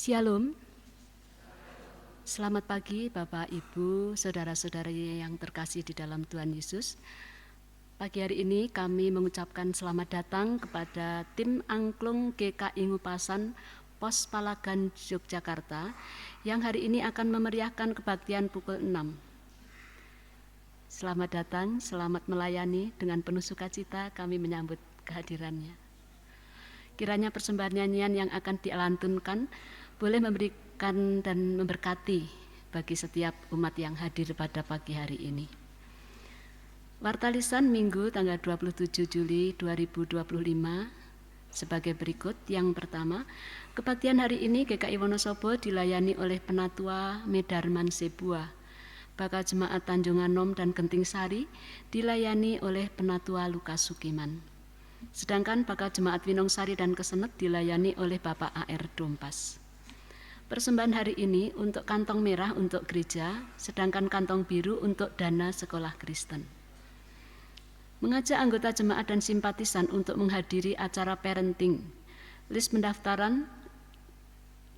Shalom, selamat pagi Bapak, Ibu, Saudara-saudari yang terkasih di dalam Tuhan Yesus. Pagi hari ini kami mengucapkan selamat datang kepada tim Angklung GKI Ngupasan Pos Palagan Yogyakarta yang hari ini akan memeriahkan kebaktian pukul 6. Selamat datang, selamat melayani, dengan penuh sukacita kami menyambut kehadirannya. Kiranya persembahan nyanyian yang akan dilantunkan boleh memberikan dan memberkati bagi setiap umat yang hadir pada pagi hari ini. Warta lisan Minggu tanggal 27 Juli 2025 sebagai berikut. Yang pertama, kebaktian hari ini GKI Wonosobo dilayani oleh Penatua Medarman Sebua. Bakal Jemaat Tanjung Anom dan Genting Sari dilayani oleh Penatua Lukas Sukiman. Sedangkan bakal Jemaat Winong Sari dan Kesenet dilayani oleh Bapak A.R. Dompas. Persembahan hari ini untuk kantong merah untuk gereja, sedangkan kantong biru untuk dana sekolah Kristen. Mengajak anggota jemaat dan simpatisan untuk menghadiri acara parenting. List pendaftaran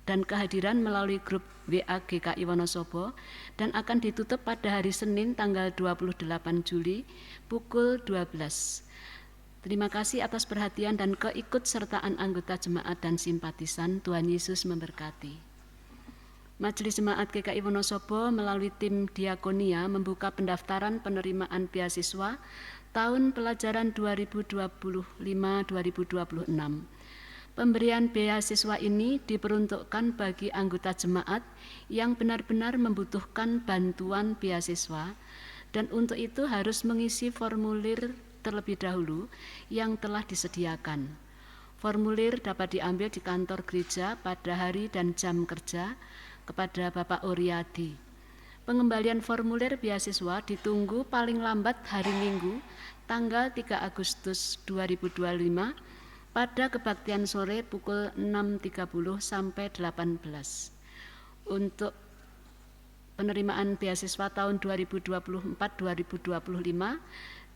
dan kehadiran melalui grup WA GKI Wonosobo dan akan ditutup pada hari Senin tanggal 28 Juli pukul 12. Terima kasih atas perhatian dan keikutsertaan anggota jemaat dan simpatisan. Tuhan Yesus memberkati. Majelis Jemaat GKI Wonosobo melalui tim Diakonia membuka pendaftaran penerimaan beasiswa tahun pelajaran 2025-2026. Pemberian beasiswa ini diperuntukkan bagi anggota jemaat yang benar-benar membutuhkan bantuan beasiswa, dan untuk itu harus mengisi formulir terlebih dahulu yang telah disediakan. Formulir dapat diambil di kantor gereja pada hari dan jam kerja kepada Bapak Oriadi. Pengembalian formulir beasiswa ditunggu paling lambat hari Minggu tanggal 3 Agustus 2025 pada kebaktian sore pukul 6.30 sampai 18. Untuk penerimaan beasiswa tahun 2024-2025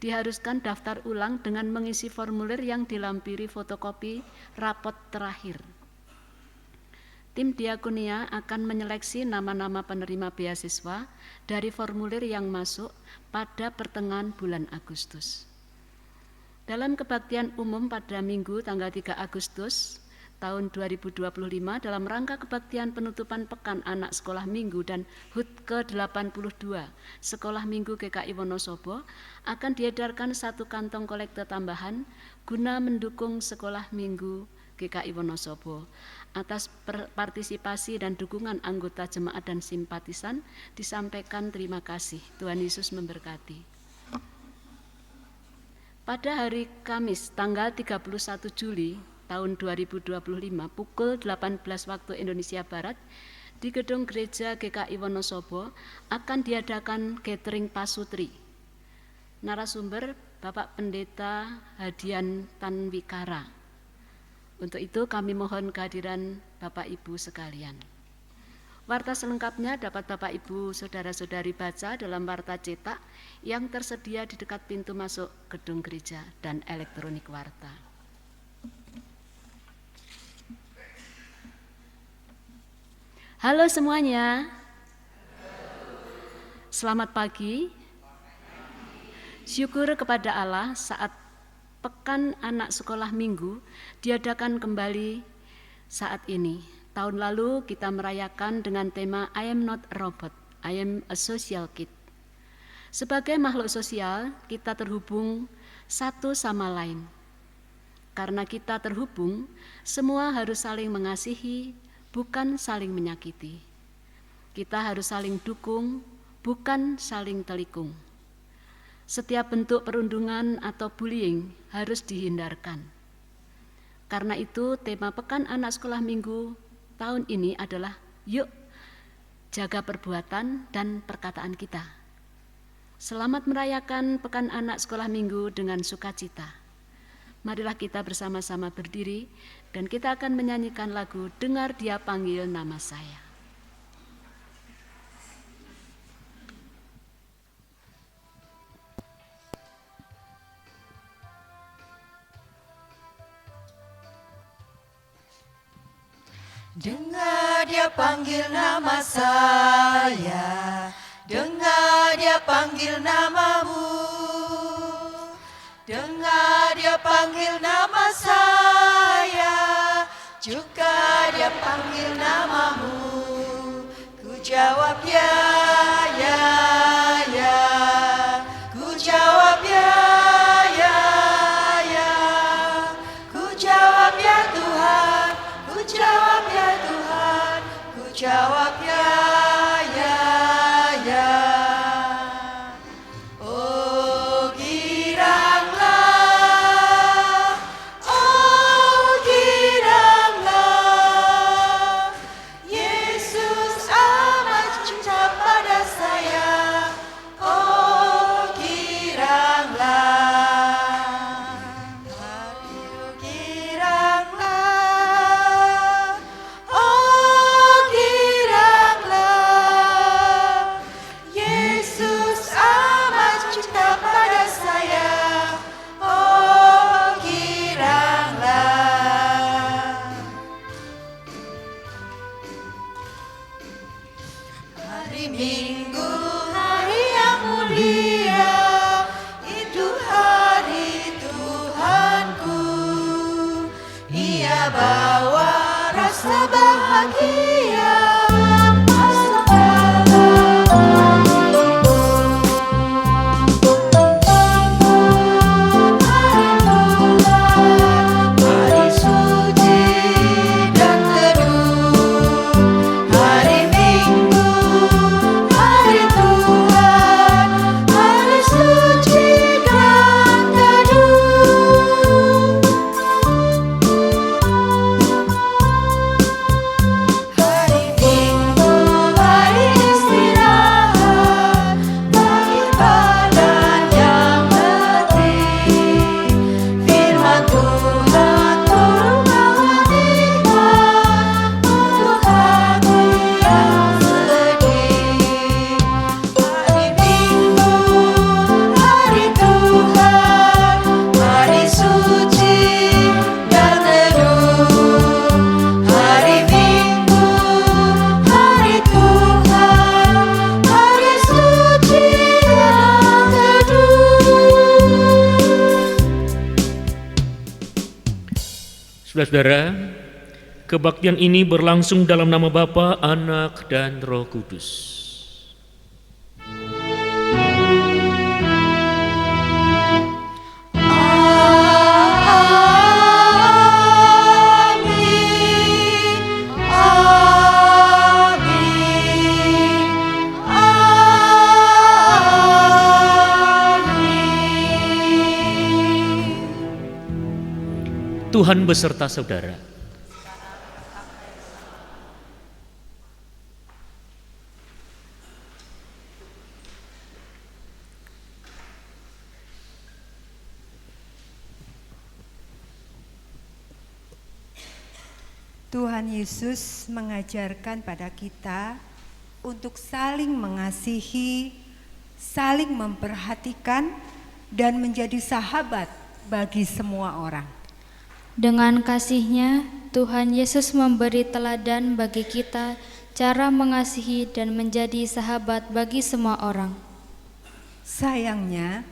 diharuskan daftar ulang dengan mengisi formulir yang dilampiri fotokopi rapot terakhir. Tim Diakonia akan menyeleksi nama-nama penerima beasiswa dari formulir yang masuk pada pertengahan bulan Agustus. Dalam kebaktian umum pada Minggu tanggal 3 Agustus tahun 2025 dalam rangka kebaktian penutupan Pekan Anak Sekolah Minggu dan HUT ke-82 Sekolah Minggu GKI Wonosobo akan diedarkan 1 kantong kolekte tambahan guna mendukung Sekolah Minggu GKI Wonosobo. Atas partisipasi dan dukungan anggota jemaat dan simpatisan disampaikan terima kasih. Tuhan Yesus memberkati. Pada hari Kamis tanggal 31 Juli tahun 2025 pukul 18 waktu Indonesia Barat di gedung gereja GKI Wonosobo akan diadakan catering pasutri. Narasumber Bapak Pendeta Hadian Tanwikara. Untuk itu kami mohon kehadiran Bapak Ibu sekalian. Warta selengkapnya dapat Bapak Ibu saudara-saudari baca dalam warta cetak yang tersedia di dekat pintu masuk gedung gereja dan elektronik warta. Halo semuanya. Selamat pagi. Syukur kepada Allah saat Pekan Anak Sekolah Minggu diadakan kembali saat ini. Tahun lalu kita merayakan dengan tema I am not a robot, I am a social kid. Sebagai makhluk sosial, kita terhubung satu sama lain. Karena kita terhubung, semua harus saling mengasihi, bukan saling menyakiti. Kita harus saling dukung, bukan saling telikung. Setiap bentuk perundungan atau bullying harus dihindarkan. Karena itu tema Pekan Anak Sekolah Minggu tahun ini adalah yuk jaga perbuatan dan perkataan kita. Selamat merayakan Pekan Anak Sekolah Minggu dengan sukacita. Marilah kita bersama-sama berdiri dan kita akan menyanyikan lagu Dengar Dia Panggil Nama Saya. Dengar Dengar dia panggil nama saya, dengar dia panggil namamu. Dengar dia panggil nama saya, juga dia panggil namamu. Ku jawab ya, ya, ya. Ku jawab ya, ya, ya. Ku jawab ya Tuhan, ku jawab ya Tuhan, ku jawab ya, ya, ya. Oh giranglah, oh giranglah, Yesus amat cinta pada saya. Oh giranglah, aduh giranglah, oh giranglah, Yesus amat cinta pada saya. Oh giranglah. Hari Minggu, hari yang mulia, itu hari Tuhanku. Ia bawa rasa bahagia masuk dalam hatiku. Hari Tuhan, hari suci dan teduh. Hari Minggu, hari Tuhan, hari suci dan teduh. Hari Minggu, hari istirahat bagi badan yang letih. Firman Tuhan turun menghadikan untuk hati yang sedih. Hari Minggu, hari Tuhan, hari suci dan teduh. Hari Minggu, hari Tuhan, hari suci dan teduh. Saudara-saudara, kebaktian ini berlangsung dalam nama Bapa, Anak, dan Roh Kudus. Amin, amin, amin. Tuhan beserta saudara. Tuhan Yesus mengajarkan pada kita untuk saling mengasihi, saling memperhatikan, dan menjadi sahabat bagi semua orang. Dengan kasih-Nya, Tuhan Yesus memberi teladan bagi kita cara mengasihi dan menjadi sahabat bagi semua orang. Sayangnya,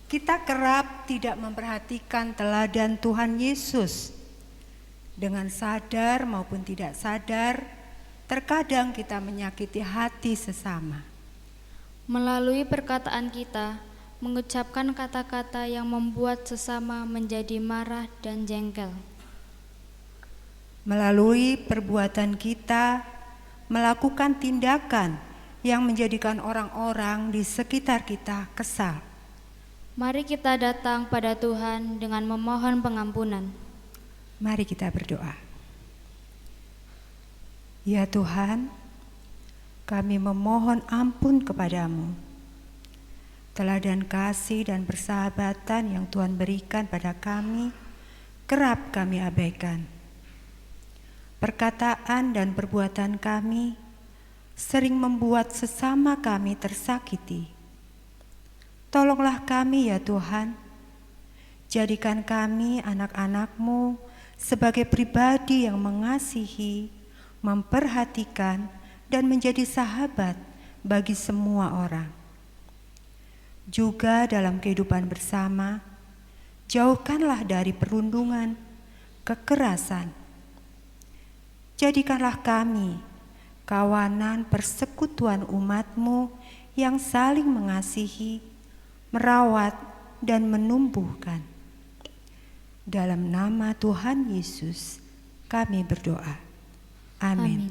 kita kerap tidak memperhatikan teladan Tuhan Yesus. Dengan sadar maupun tidak sadar, terkadang kita menyakiti hati sesama. Melalui perkataan kita, mengucapkan kata-kata yang membuat sesama menjadi marah dan jengkel. Melalui perbuatan kita, melakukan tindakan yang menjadikan orang-orang di sekitar kita kesal. Mari kita datang pada Tuhan dengan memohon pengampunan. Mari kita berdoa. Ya Tuhan, kami memohon ampun kepadamu. Teladan kasih dan persahabatan yang Tuhan berikan pada kami kerap kami abaikan. Perkataan dan perbuatan kami sering membuat sesama kami tersakiti. Tolonglah kami ya Tuhan, jadikan kami anak-anak-Mu sebagai pribadi yang mengasihi, memperhatikan, dan menjadi sahabat bagi semua orang. Juga dalam kehidupan bersama, jauhkanlah dari perundungan, kekerasan. Jadikanlah kami kawanan persekutuan umat-Mu yang saling mengasihi, merawat, dan menumbuhkan. Dalam nama Tuhan Yesus, kami berdoa. Amin.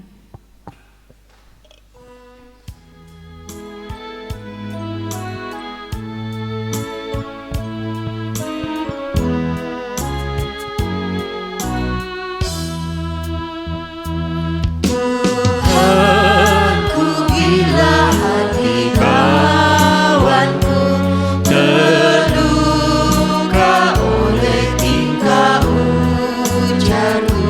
Tuhanku, bila hati kawanku terluka oleh tingkah ujarku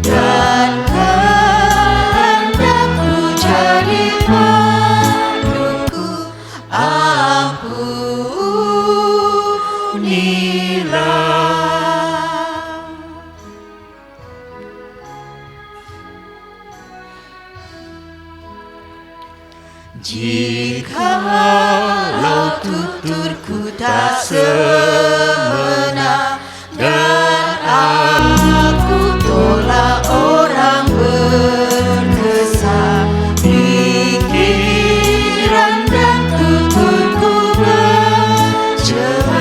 dan kehendakku jadi padungku, ampunilah. Jikalau tuturku tak semena dan aku tolak orang berkesan, pikiran dan tuturku bercerai,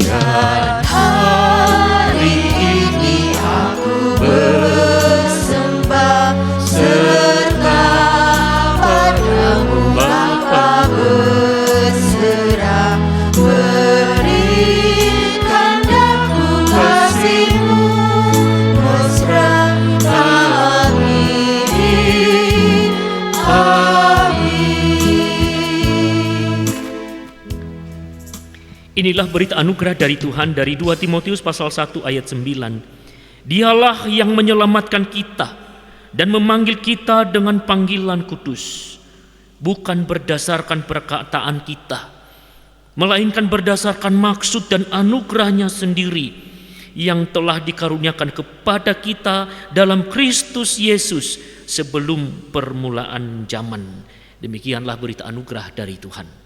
dan hari ini aku bersembah serta padamu Bapa berserah, berikan daku kasih-Mu mesra. Amin, amin. Inilah berita anugerah dari Tuhan dari 2 Timotius pasal 1 ayat 9. Dialah yang menyelamatkan kita dan memanggil kita dengan panggilan kudus, bukan berdasarkan perkataan kita, melainkan berdasarkan maksud dan anugerahnya sendiri yang telah dikaruniakan kepada kita dalam Kristus Yesus sebelum permulaan zaman. Demikianlah berita anugerah dari Tuhan.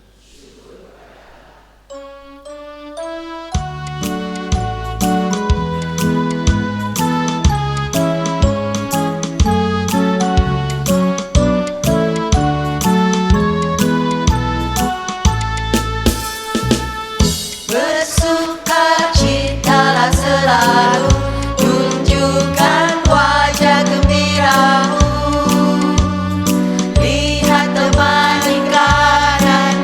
Bersukacitalah selalu, tunjukkan wajah gembiramu. Lihat teman di kanan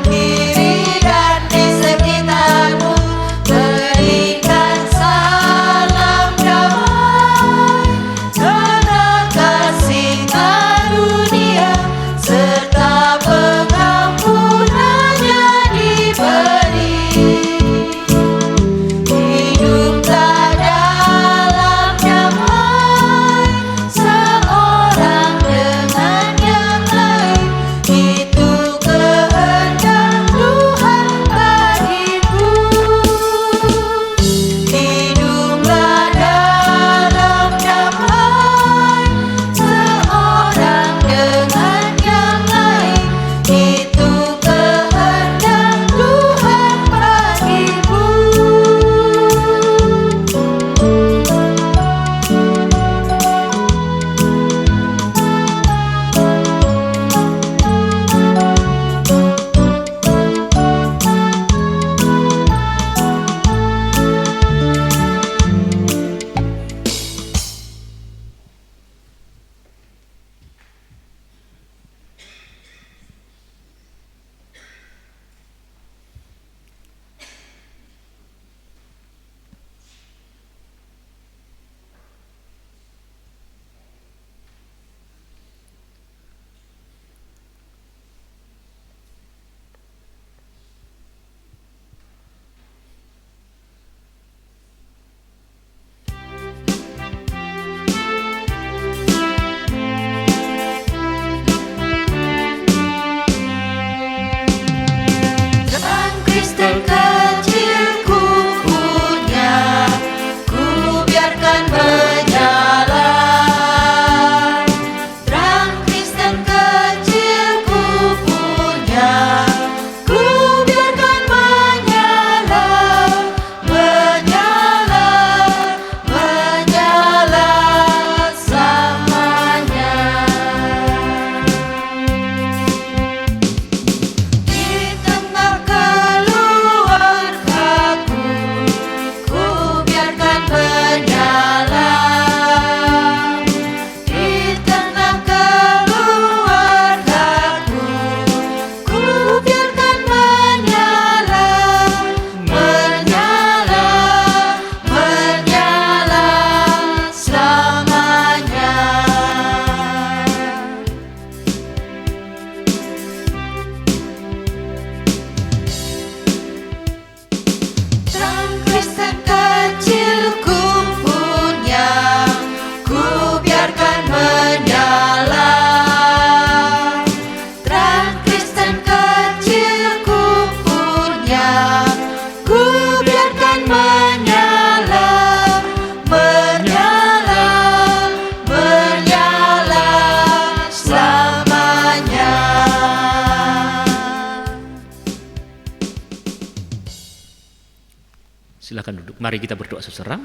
silakan duduk. Mari kita berdoa saudara.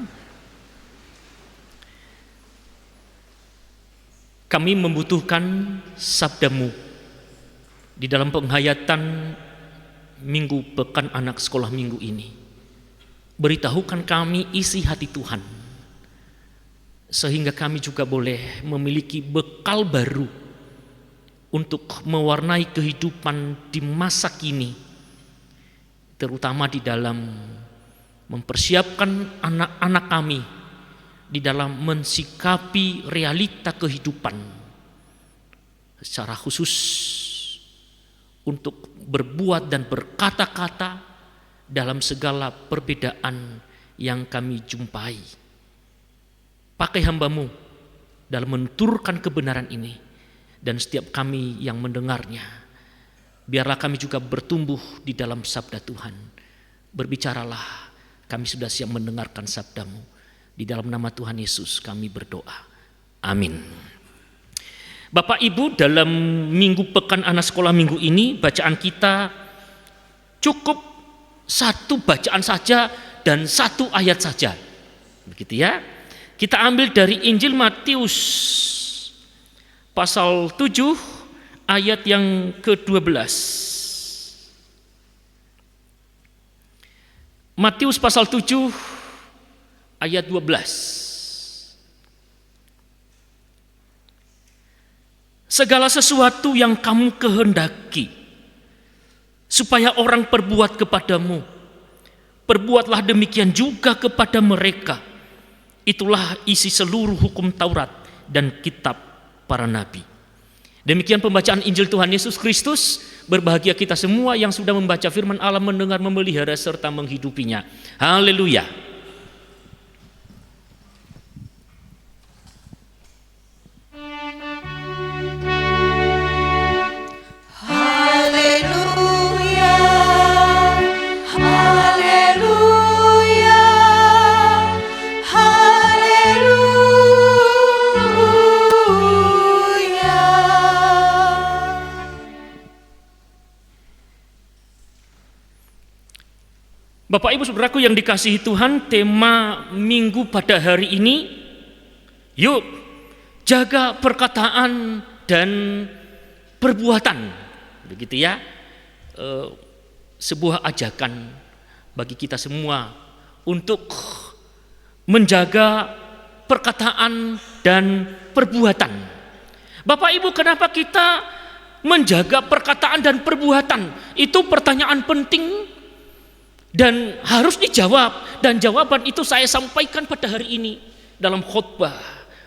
Kami membutuhkan sabda-Mu di dalam penghayatan minggu pekan anak sekolah minggu ini. Beritahukan kami isi hati Tuhan, sehingga kami juga boleh memiliki bekal baru untuk mewarnai kehidupan di masa kini, terutama di dalam mempersiapkan anak-anak kami di dalam mensikapi realita kehidupan, secara khusus untuk berbuat dan berkata-kata dalam segala perbedaan yang kami jumpai. Pakai hamba-Mu dalam menuturkan kebenaran ini, dan setiap kami yang mendengarnya, biarlah kami juga bertumbuh di dalam sabda Tuhan. Berbicaralah, kami sudah siap mendengarkan sabda-Mu. Di dalam nama Tuhan Yesus kami berdoa. Amin. Bapak Ibu, dalam minggu pekan anak sekolah minggu ini, bacaan kita cukup satu bacaan saja dan satu ayat saja. Begitu ya. Kita ambil dari Injil Matius pasal 7 ayat yang ke-12. Matius pasal 7 ayat 12. Segala sesuatu yang kamu kehendaki supaya orang perbuat kepadamu, perbuatlah demikian juga kepada mereka. Itulah isi seluruh hukum Taurat dan kitab para nabi. Demikian pembacaan Injil Tuhan Yesus Kristus. Berbahagia kita semua yang sudah membaca firman Allah, mendengar, memelihara serta menghidupinya. Haleluya. Bapak Ibu Saudaraku yang dikasihi Tuhan, tema minggu pada hari ini, yuk jaga perkataan dan perbuatan. Begitu ya, sebuah ajakan bagi kita semua untuk menjaga perkataan dan perbuatan. Bapak Ibu, kenapa kita menjaga perkataan dan perbuatan? Itu pertanyaan penting dan harus dijawab, dan jawaban itu saya sampaikan pada hari ini dalam khotbah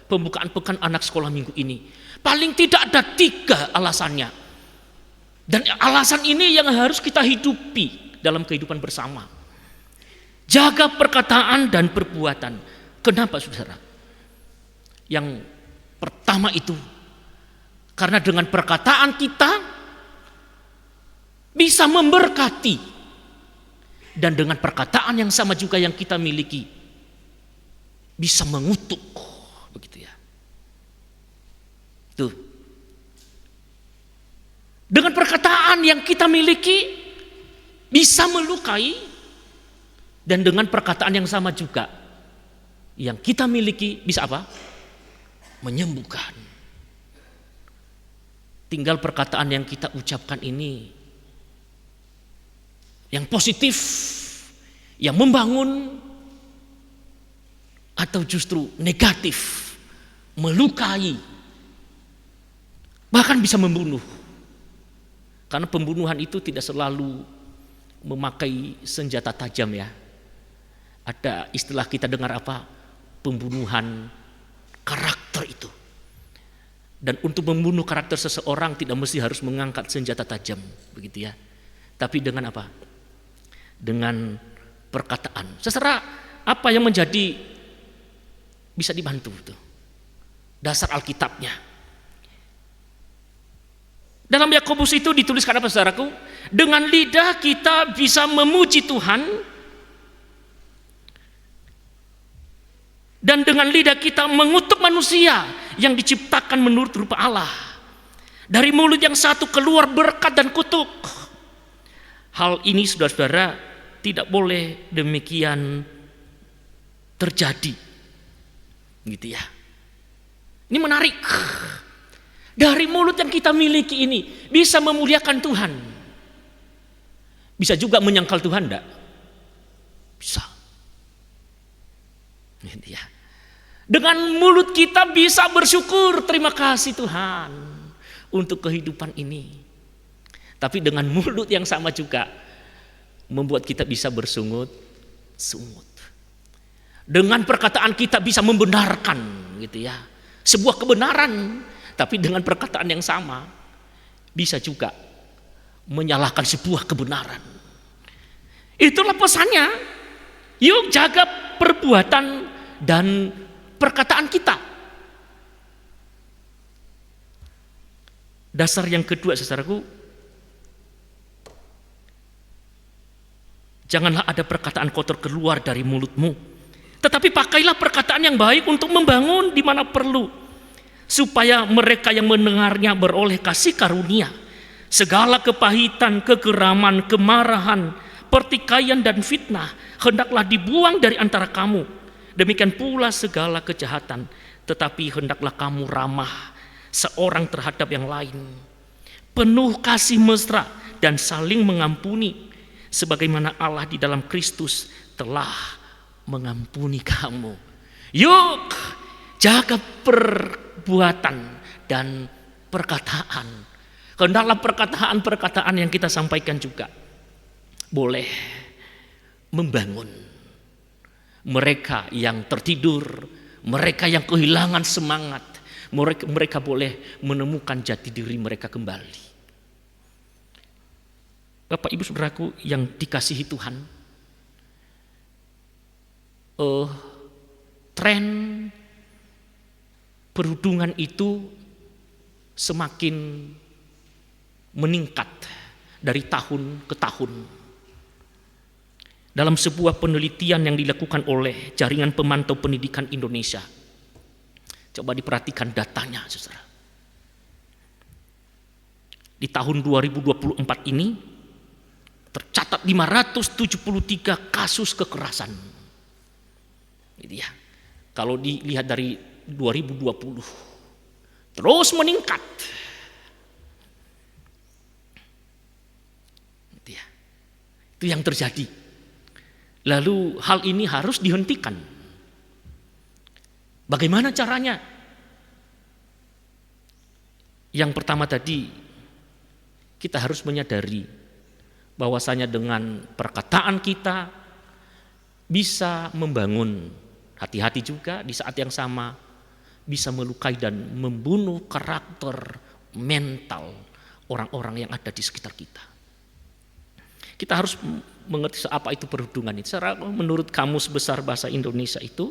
pembukaan pekan anak sekolah minggu ini. Paling tidak ada 3 alasannya, dan alasan ini yang harus kita hidupi dalam kehidupan bersama. Jaga perkataan dan perbuatan. Kenapa saudara? Yang pertama itu karena dengan perkataan kita bisa memberkati, dan dengan perkataan yang sama juga yang kita miliki bisa mengutuk, begitu ya. Tuh. Dengan perkataan yang kita miliki bisa melukai, dan dengan perkataan yang sama juga yang kita miliki bisa apa? Menyembuhkan. Tinggal perkataan yang kita ucapkan ini yang positif, yang membangun, atau justru negatif, melukai, bahkan bisa membunuh. Karena pembunuhan itu tidak selalu memakai senjata tajam ya. Ada istilah kita dengar apa? Pembunuhan karakter itu. Dan untuk membunuh karakter seseorang tidak mesti harus mengangkat senjata tajam, begitu ya. Tapi dengan apa? Dengan perkataan. Seserah apa yang menjadi bisa dibantu itu. Dasar Alkitabnya. Dalam Yakobus itu dituliskan apa saudaraku? Dengan lidah kita bisa memuji Tuhan, dan dengan lidah kita mengutuk manusia yang diciptakan menurut rupa Allah. Dari mulut yang satu keluar berkat dan kutuk. Hal ini saudara-saudara tidak boleh demikian terjadi. Gitu ya. Ini menarik. Dari mulut yang kita miliki ini bisa memuliakan Tuhan. Bisa juga menyangkal Tuhan, enggak? Bisa. Gitu ya. Dengan mulut kita bisa bersyukur, terima kasih Tuhan untuk kehidupan ini. Tapi dengan mulut yang sama juga membuat kita bisa bersungut-sungut. Dengan perkataan kita bisa membenarkan gitu ya, sebuah kebenaran, tapi dengan perkataan yang sama bisa juga menyalahkan sebuah kebenaran. Itulah pesannya. Yuk jaga perbuatan dan perkataan kita. Dasar yang kedua, saudaraku, janganlah ada perkataan kotor keluar dari mulutmu, tetapi pakailah perkataan yang baik untuk membangun di mana perlu, supaya mereka yang mendengarnya beroleh kasih karunia. Segala kepahitan, kegeraman, kemarahan, pertikaian dan fitnah hendaklah dibuang dari antara kamu. Demikian pula segala kejahatan, tetapi hendaklah kamu ramah seorang terhadap yang lain, penuh kasih mesra dan saling mengampuni, sebagaimana Allah di dalam Kristus telah mengampuni kamu. Yuk jaga perbuatan dan perkataan. Hendaklah perkataan-perkataan yang kita sampaikan juga boleh membangun mereka yang tertidur, mereka yang kehilangan semangat, mereka boleh menemukan jati diri mereka kembali. Bapak Ibu Saudaraku yang dikasihi Tuhan, tren perundungan itu semakin meningkat dari tahun ke tahun. Dalam sebuah penelitian yang dilakukan oleh Jaringan Pemantau Pendidikan Indonesia, coba diperhatikan datanya, saudara. Di tahun 2024 ini tercatat 573 kasus kekerasan. Gitu ya. Kalau dilihat dari 2020 terus meningkat. Gitu ya. Itu yang terjadi. Lalu hal ini harus dihentikan. Bagaimana caranya? Yang pertama tadi, kita harus menyadari bahwasanya dengan perkataan kita bisa membangun, hati-hati juga di saat yang sama bisa melukai dan membunuh karakter mental orang-orang yang ada di sekitar kita. Kita harus mengerti apa itu perundungan itu. Menurut Kamus Besar Bahasa Indonesia itu,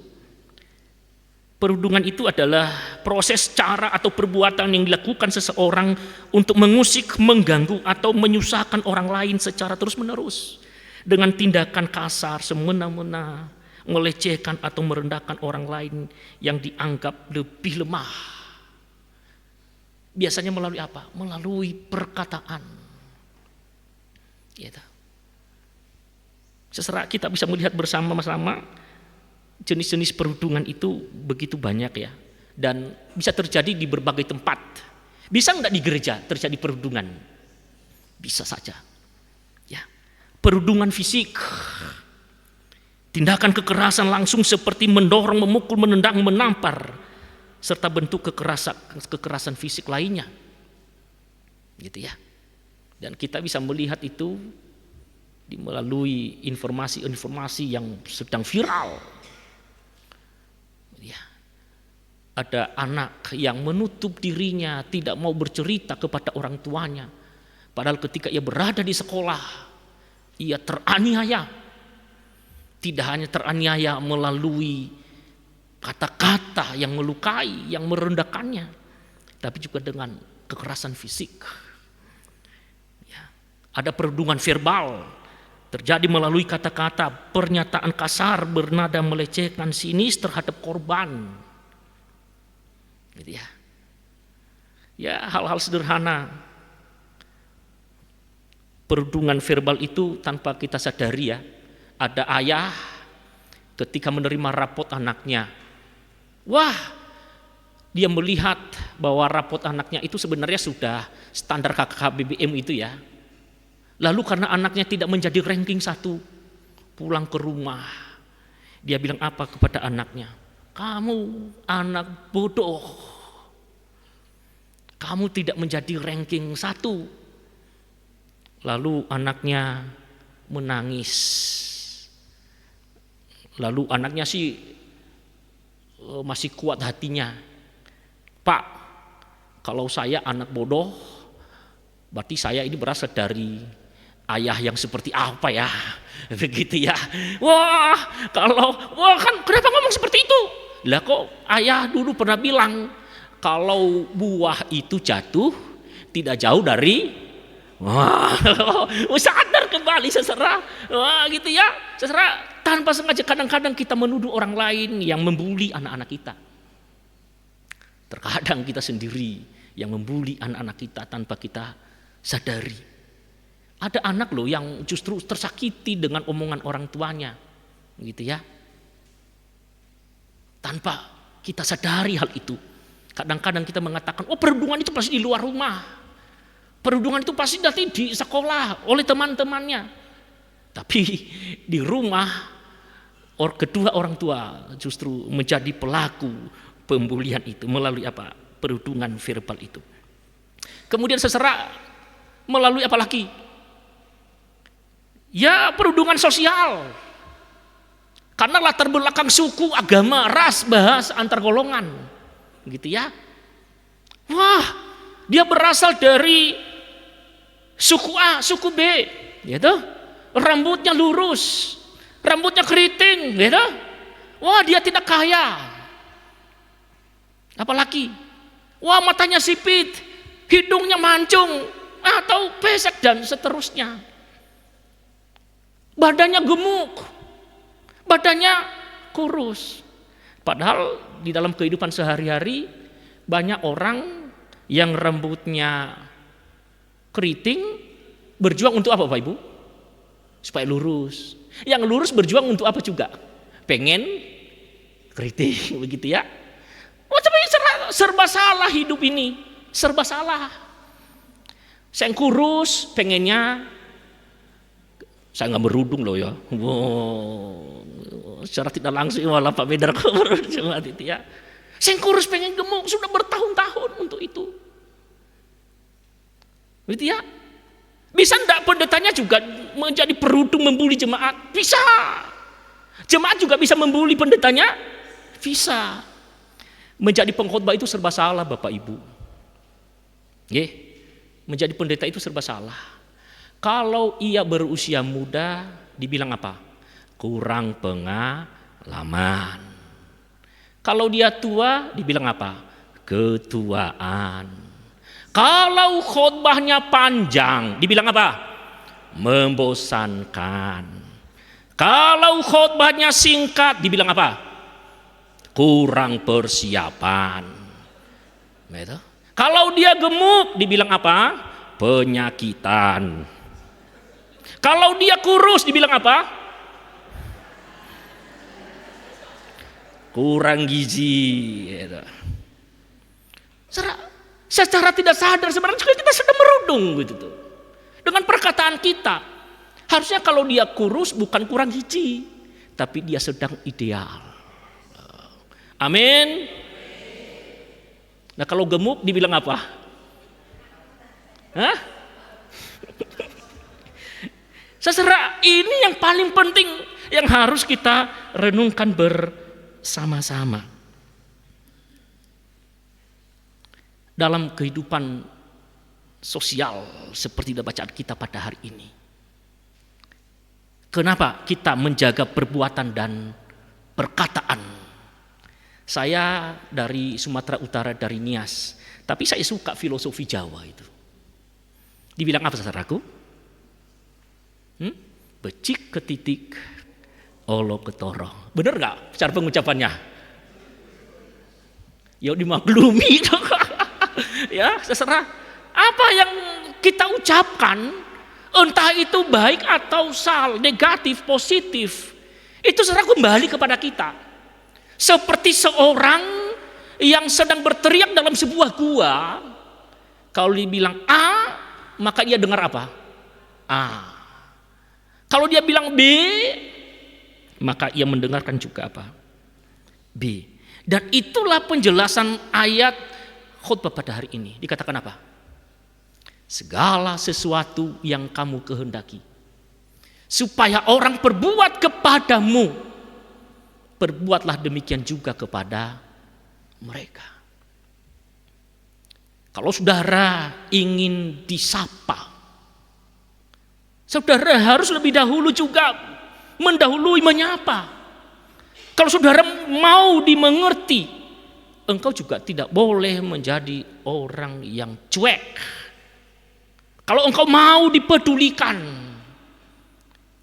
perundungan itu adalah proses, cara atau perbuatan yang dilakukan seseorang untuk mengusik, mengganggu atau menyusahkan orang lain secara terus-menerus dengan tindakan kasar, semena-mena, melecehkan atau merendahkan orang lain yang dianggap lebih lemah. Biasanya melalui apa? Melalui perkataan. Gitu. Seserah kita bisa melihat bersama-sama jenis-jenis perundungan itu begitu banyak ya, dan bisa terjadi di berbagai tempat. Bisa enggak di gereja terjadi perundungan? Bisa saja. Ya, perundungan fisik, tindakan kekerasan langsung seperti mendorong, memukul, menendang, menampar, serta bentuk kekerasan fisik lainnya, gitu ya. Dan kita bisa melihat itu melalui informasi-informasi yang sedang viral. Ya. Ada anak yang menutup dirinya, tidak mau bercerita kepada orang tuanya. Padahal ketika ia berada di sekolah, ia teraniaya. Tidak hanya teraniaya melalui kata-kata yang melukai, yang merendahkannya, tapi juga dengan kekerasan fisik. Ya. Ada perundungan verbal, terjadi melalui kata-kata, pernyataan kasar bernada melecehkan, sinis terhadap korban. Gitu ya. Ya, hal-hal sederhana. Perundungan verbal itu tanpa kita sadari ya. Ada ayah ketika menerima rapot anaknya. Wah, dia melihat bahwa rapot anaknya itu sebenarnya sudah standar KKBBM itu ya. Lalu karena anaknya tidak menjadi ranking 1, pulang ke rumah, dia bilang apa kepada anaknya? Kamu anak bodoh, kamu tidak menjadi ranking 1. Lalu anaknya menangis. Lalu anaknya sih masih kuat hatinya. Pak, kalau saya anak bodoh, berarti saya ini berasal dari ayah yang seperti apa ya? Begitu ya. Wah kan kenapa ngomong seperti itu? Lah kok ayah dulu pernah bilang kalau buah itu jatuh tidak jauh dari. Wah, sadar kembali saudara. Wah, gitu ya. Saudara, tanpa sengaja kadang-kadang kita menuduh orang lain yang membuli anak-anak kita. Terkadang kita sendiri yang membuli anak-anak kita tanpa kita sadari. Ada anak loh yang justru tersakiti dengan omongan orang tuanya, gitu ya. Tanpa kita sadari hal itu. Kadang-kadang kita mengatakan, oh perundungan itu pasti di luar rumah. Perundungan itu pasti nanti di sekolah oleh teman-temannya. Tapi di rumah kedua orang tua justru menjadi pelaku pembulian itu melalui apa? Perundungan verbal itu. Kemudian seserak melalui apa lagi? Ya perundungan sosial. Karena latar belakang suku, agama, ras, bahasa antar golongan. Gitu ya. Wah, dia berasal dari suku A, suku B, gitu. Rambutnya lurus, rambutnya keriting, gitu. Wah, dia tidak kaya. Apalagi, wah matanya sipit, hidungnya mancung, atau pesek dan seterusnya. Badannya gemuk, badannya kurus. Padahal di dalam kehidupan sehari-hari banyak orang yang rambutnya keriting berjuang untuk apa Bapak Ibu? Supaya lurus. Yang lurus berjuang untuk apa juga? Pengen keriting, begitu ya. Oh, tapi serba salah hidup ini, serba salah. Saya yang kurus pengennya, saya nggak berudung loh ya. Wow, secara tidak langsung malah Pak Bedar cuma itu ya. Saya yang kurus pengen gemuk sudah bertahun-tahun untuk itu. Gitu ya. Bisa enggak pendetanya juga menjadi perundung membuli jemaat? Bisa. Jemaat juga bisa membuli pendetanya? Bisa. Menjadi pengkhotbah itu serba salah Bapak Ibu. Menjadi pendeta itu serba salah. Kalau ia berusia muda dibilang apa? Kurang pengalaman. Kalau dia tua dibilang apa? Ketuaan. Kalau khotbahnya panjang, dibilang apa? Membosankan. Kalau khotbahnya singkat, dibilang apa? Kurang persiapan. Gitu. Kalau dia gemuk, dibilang apa? Penyakitan. Kalau dia kurus, dibilang apa? Kurang gizi. Gitu. Secara tidak sadar sebenarnya kita sedang merundung gitu tuh. Dengan perkataan kita. Harusnya kalau dia kurus bukan kurang gizi, tapi dia sedang ideal. Amin. Nah, kalau gemuk dibilang apa? Hah? Seserah ini yang paling penting yang harus kita renungkan bersama-sama. Dalam kehidupan sosial seperti bacaan kita pada hari ini. Kenapa kita menjaga perbuatan dan perkataan? Saya dari Sumatera Utara, dari Nias, tapi saya suka filosofi Jawa itu. Dibilang apa saudaraku? Becik ketitik, olo ketoro. Bener nggak cara pengucapannya? Ya dimaklumi dong. Ya, terserah apa yang kita ucapkan, entah itu baik atau negatif, positif, Itu saudara kembali kepada kita. Seperti seorang yang sedang berteriak dalam sebuah gua. Kalau dibilang A, maka dia dengar apa? A. Kalau dia bilang B, maka ia mendengarkan juga apa? B. Dan itulah penjelasan ayat khotbah pada hari ini. Dikatakan apa? Segala sesuatu yang kamu kehendaki, supaya orang berbuat kepadamu, perbuatlah demikian juga kepada mereka. Kalau saudara ingin disapa, saudara harus lebih dahulu juga mendahului menyapa. Kalau saudara mau dimengerti, engkau juga tidak boleh menjadi orang yang cuek. Kalau engkau mau dipedulikan,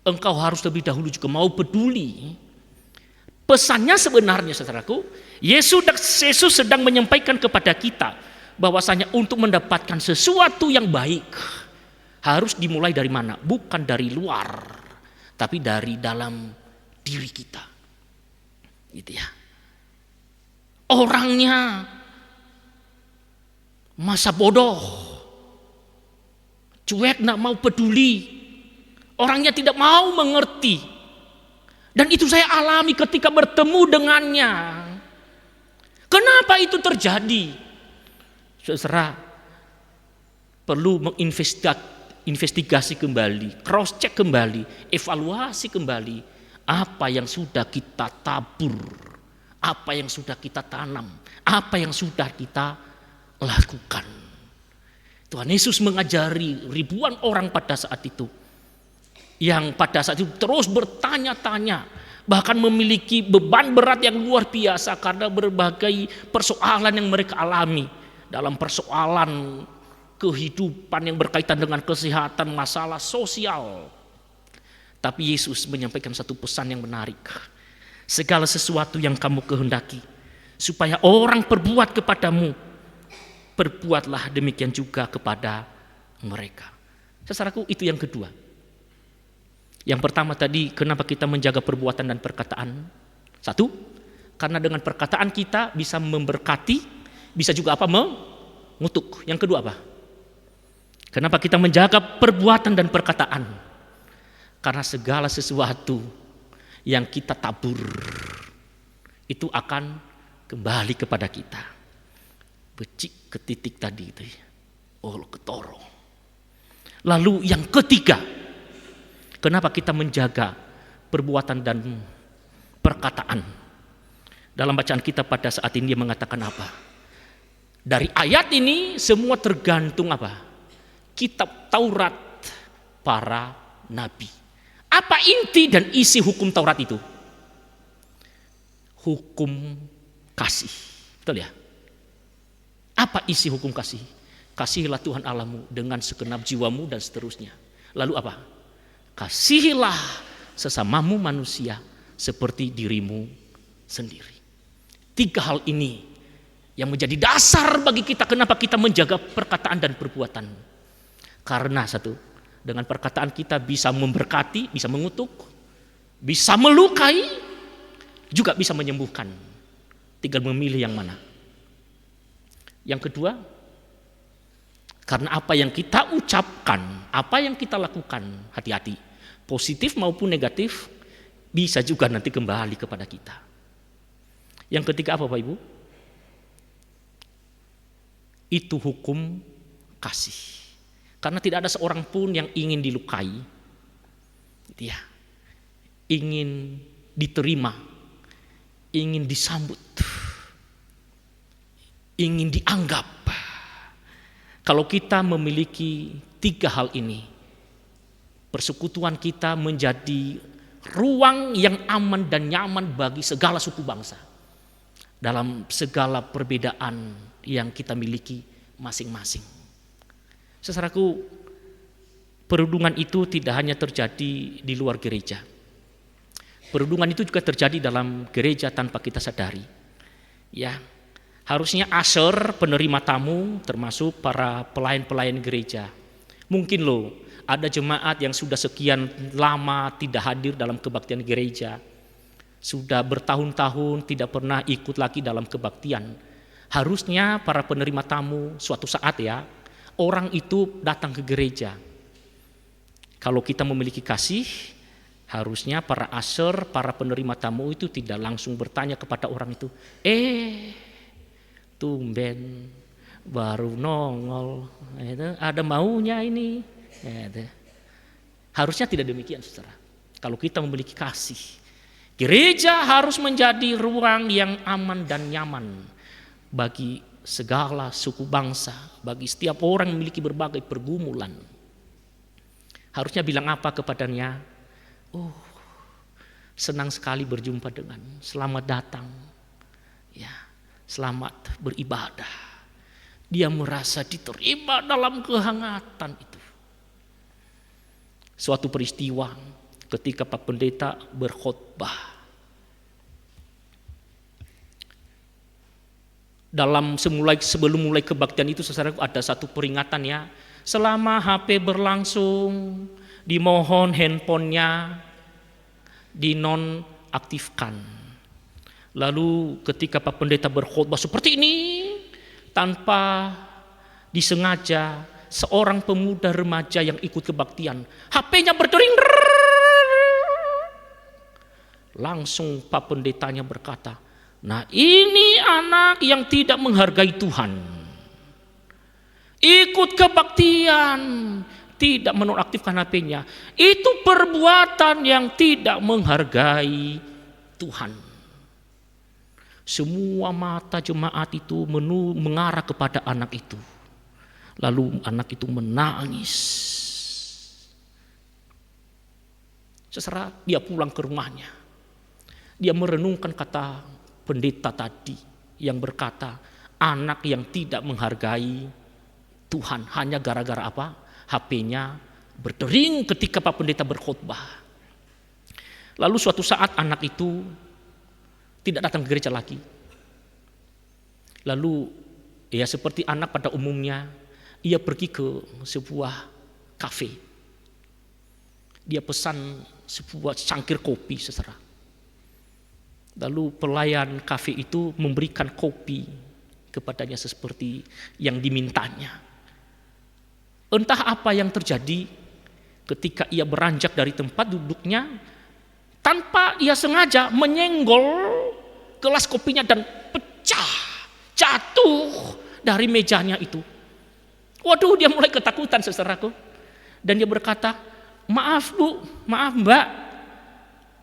engkau harus lebih dahulu juga mau peduli. Pesannya sebenarnya saudaraku, Yesus sedang menyampaikan kepada kita bahwasanya untuk mendapatkan sesuatu yang baik harus dimulai dari mana? Bukan dari luar, tapi dari dalam diri kita. Gitu ya. Orangnya masa bodoh, cuek, tidak mau peduli, orangnya tidak mau mengerti. Dan itu saya alami ketika bertemu dengannya. Kenapa itu terjadi? Saudara perlu menginvestigasi kembali, cross check kembali, evaluasi kembali apa yang sudah kita tabur, apa yang sudah kita tanam, apa yang sudah kita lakukan. Tuhan Yesus mengajari ribuan orang pada saat itu, yang pada saat itu terus bertanya-tanya, bahkan memiliki beban berat yang luar biasa karena berbagai persoalan yang mereka alami dalam persoalan kehidupan yang berkaitan dengan kesehatan, masalah sosial. Tapi Yesus menyampaikan satu pesan yang menarik. Segala sesuatu yang kamu kehendaki, supaya orang berbuat kepadamu, berbuatlah demikian juga kepada mereka. Saudaraku, itu yang kedua. Yang pertama tadi, kenapa kita menjaga perbuatan dan perkataan? Satu, karena dengan perkataan kita bisa memberkati, bisa juga apa? Mengutuk. Yang kedua apa? Kenapa kita menjaga perbuatan dan perkataan? Karena segala sesuatu yang kita tabur itu akan kembali kepada kita. Becik ke titik tadi itu, ketoro. Lalu yang ketiga, kenapa kita menjaga perbuatan dan perkataan? Dalam bacaan kita pada saat ini dia mengatakan apa? Dari ayat ini semua tergantung apa? Kitab Taurat para nabi. Apa inti dan isi hukum Taurat itu? Hukum kasih. Betul ya? Apa isi hukum kasih? Kasihilah Tuhan Allahmu dengan segenap jiwamu dan seterusnya. Lalu apa? Kasihilah sesamamu manusia seperti dirimu sendiri. 3 hal ini yang menjadi dasar bagi kita kenapa kita menjaga perkataan dan perbuatan. Karena satu, dengan perkataan kita bisa memberkati, bisa mengutuk, bisa melukai, juga bisa menyembuhkan. Tinggal memilih yang mana. Yang kedua, karena apa yang kita ucapkan, apa yang kita lakukan, hati-hati, positif maupun negatif, bisa juga nanti kembali kepada kita. Yang ketiga apa Bapak Ibu? Itu hukum kasih. Karena tidak ada seorang pun yang ingin dilukai, ya, ingin diterima, ingin disambut, ingin dianggap. Kalau kita memiliki 3 hal ini, persekutuan kita menjadi ruang yang aman dan nyaman bagi segala suku bangsa dalam segala perbedaan yang kita miliki masing-masing. Saudaraku, perundungan itu tidak hanya terjadi di luar gereja. Perundungan itu juga terjadi dalam gereja tanpa kita sadari. Ya, harusnya usher, penerima tamu, termasuk para pelayan-pelayan gereja. Mungkin loh, ada jemaat yang sudah sekian lama tidak hadir dalam kebaktian gereja. Sudah bertahun-tahun tidak pernah ikut lagi dalam kebaktian. Harusnya para penerima tamu suatu saat ya, orang itu datang ke gereja. Kalau kita memiliki kasih, harusnya para usher, para penerima tamu itu tidak langsung bertanya kepada orang itu, tumben baru nongol, ada maunya ini. Harusnya tidak demikian, saudara. Kalau kita memiliki kasih, gereja harus menjadi ruang yang aman dan nyaman bagi segala suku bangsa, bagi setiap orang yang memiliki berbagai pergumulan. Harusnya bilang apa kepadanya? Oh, senang sekali berjumpa dengan, selamat datang, ya, selamat beribadah. Dia merasa diterima dalam kehangatan itu. Suatu peristiwa ketika Pak Pendeta berkhotbah, sebelum mulai kebaktian itu, saudaraku, ada satu peringatan ya. Selama HP berlangsung, dimohon handphonenya dinonaktifkan. Lalu ketika Pak Pendeta berkhotbah seperti ini, tanpa disengaja, seorang pemuda remaja yang ikut kebaktian, HP-nya berdering. Langsung Pak Pendetanya berkata, nah ini anak yang tidak menghargai Tuhan. Ikut kebaktian, tidak menonaktifkan HP-nya. Itu perbuatan yang tidak menghargai Tuhan. Semua mata jemaat itu mengarah kepada anak itu. Lalu anak itu menangis. Sesaat dia pulang ke rumahnya. Dia merenungkan kata pendeta tadi yang berkata, anak yang tidak menghargai Tuhan hanya gara-gara apa? HP-nya berdering ketika Pak Pendeta berkhotbah. Lalu suatu saat anak itu tidak datang ke gereja lagi. Lalu ya seperti anak pada umumnya, ia pergi ke sebuah kafe. Dia pesan sebuah cangkir kopi, saudara. Lalu pelayan kafe itu memberikan kopi kepadanya seperti yang dimintanya. Entah apa yang terjadi ketika ia beranjak dari tempat duduknya, tanpa ia sengaja menyenggol gelas kopinya dan pecah, jatuh dari mejanya itu. Waduh, dia mulai ketakutan, saudaraku. Dan dia berkata, maaf bu, maaf mbak,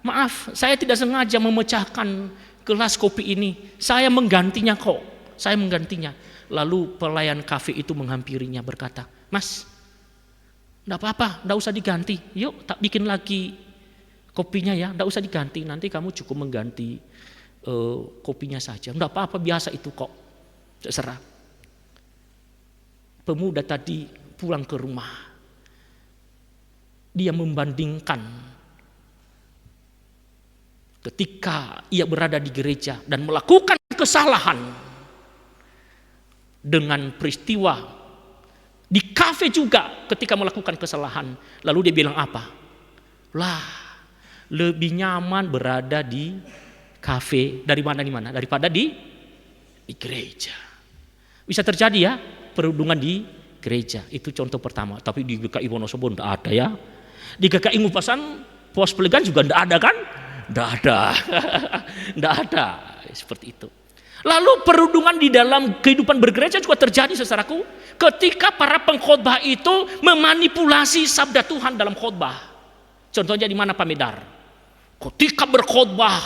maaf, saya tidak sengaja memecahkan gelas kopi ini. Saya menggantinya kok, saya menggantinya. Lalu pelayan kafe itu menghampirinya berkata, mas, enggak apa-apa, enggak usah diganti. Yuk tak bikin lagi kopinya ya, enggak usah diganti. Nanti kamu cukup mengganti kopinya saja. Enggak apa-apa, biasa itu kok. Terserah. Pemuda tadi pulang ke rumah. Dia membandingkan ketika ia berada di gereja dan melakukan kesalahan dengan peristiwa di kafe juga ketika melakukan kesalahan. Lalu dia bilang apa? Lah, lebih nyaman berada di kafe daripada daripada di gereja. Bisa terjadi ya perundungan di gereja. Itu contoh pertama. Tapi di GKI Wonosobo tidak ada ya. Di GKI Ngupasan Pos Pelegan juga tidak ada kan? Tidak ada. Tidak ada. Seperti itu. Lalu perundungan di dalam kehidupan bergereja juga terjadi, saudaraku, ketika para pengkhotbah itu memanipulasi sabda Tuhan dalam khotbah. Contohnya di mana Pak Medar? Ketika berkhotbah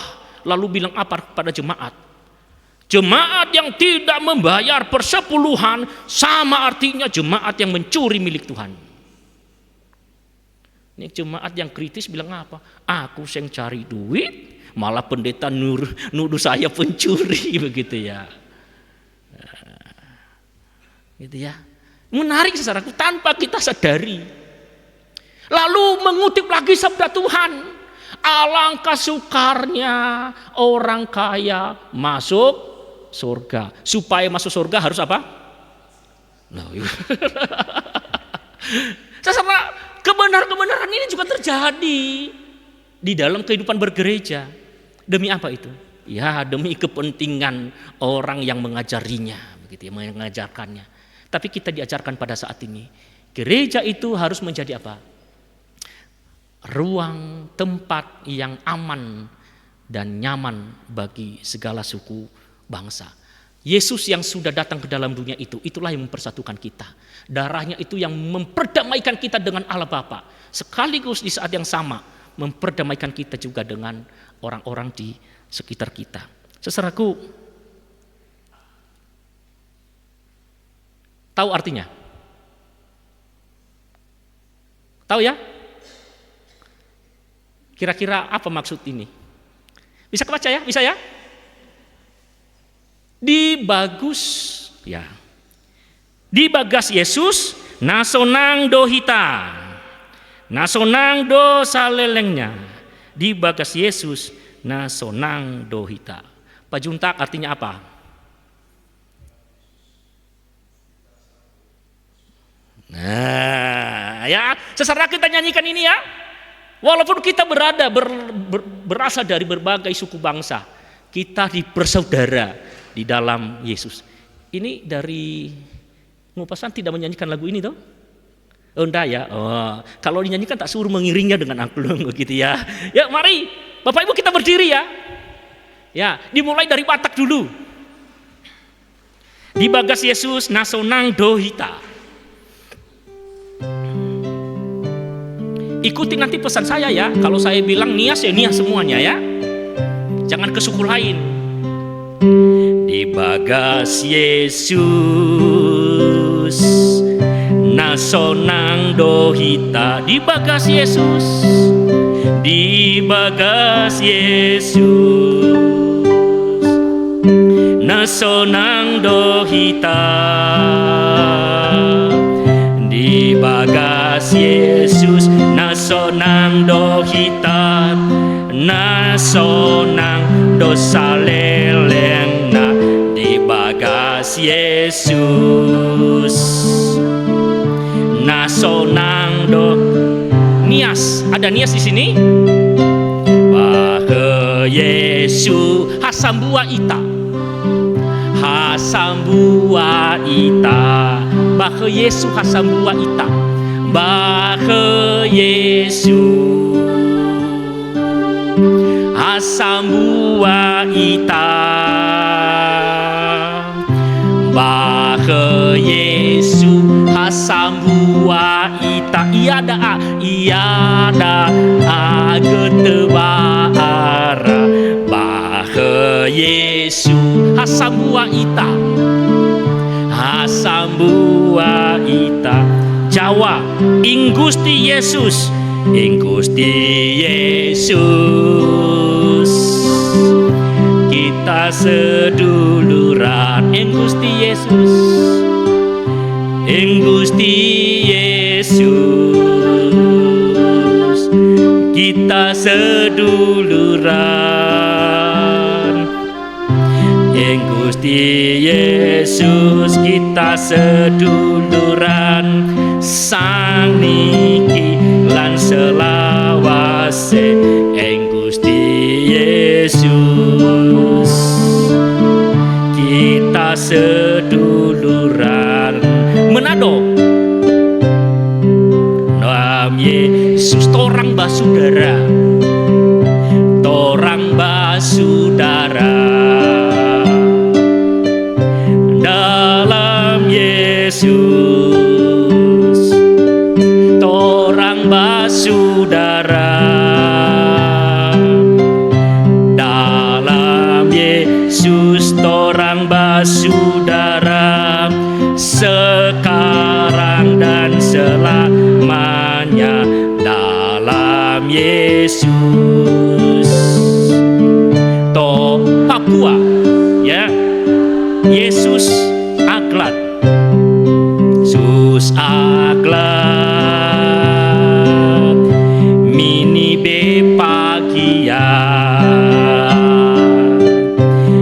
lalu bilang apa pada jemaat? Jemaat yang tidak membayar persepuluhan sama artinya jemaat yang mencuri milik Tuhan. Ini jemaat yang kritis bilang apa? Aku yang cari duit, malah pendeta nuduh saya pencuri, begitu ya. Gitu ya. Menarik, saudaraku, tanpa kita sadari. Lalu mengutip lagi sabda Tuhan. Alangkah sukarnya orang kaya masuk surga. Supaya masuk surga harus apa? Saudara, kebenaran ini juga terjadi di dalam kehidupan bergereja. Demi apa itu? Ya, demi kepentingan orang yang mengajarinya, begitu ya, mengajarkannya. Tapi kita diajarkan pada saat ini, gereja itu harus menjadi apa? Ruang tempat yang aman dan nyaman bagi segala suku bangsa. Yesus yang sudah datang ke dalam dunia itu, itulah yang mempersatukan kita. Darahnya itu yang memperdamaikan kita dengan Allah Bapa. Sekaligus di saat yang sama memperdamaikan kita juga dengan orang-orang di sekitar kita. Saudaraku, tahu artinya? Tahu ya? Kira-kira apa maksud ini? Bisa kebaca ya? Bisa ya? Di bagas Yesus nasonang dohita, nasonang do salelengnya. Di bagas Yesus nasonang dohita. Pak Juntak artinya apa? Nah, ya, seserah kita nyanyikan ini ya. Walaupun kita berasal dari berbagai suku bangsa, kita bersaudara di dalam Yesus. Ini dari Ngupasan tidak menyanyikan lagu ini toh? Oh enggak ya. Oh, kalau dinyanyikan tak suruh mengiringnya dengan angklung begitu ya. Ya mari Bapak Ibu kita berdiri ya. Ya, dimulai dari Batak dulu. Di bagas Yesus nasonang dohita. Ikuti nanti pesan saya ya. Kalau saya bilang nias ya nias semuanya ya. Jangan ke suku lain. Di bagas Yesus nasonang dohita. Di bagas Yesus. Di bagas Yesus nasonang dohita. Di bagas Yesus nasonang dohita, nasonang dosa lelengna. Di bagas Yesus nasonang do nias. Ada nias di sini. Bahe Yesus hasambua ita, hasambua ita. Bahe Yesus hasambua ita. Bahe Yesus hasambua ita. Bahe Yesus hasambua ita. Iada getebara. Bahe Yesus hasambua ita. Hasambua ita. Jawa, ing Gusti Yesus, ing Gusti Yesus kita seduluran. Ing Gusti Yesus, ing Gusti Yesus kita seduluran. Ing Gusti Yesus kita seduluran. Sang niki lan selawase ing Gusti Yesus kita seduluran. Manado nam Yesus torang basudara, torang basudara dalam Yesus. Saudara dalam Yesus torang basudara sekarang dan selamanya dalam Yesus. To Papua ya. Yesus aklat. Yesus aklat.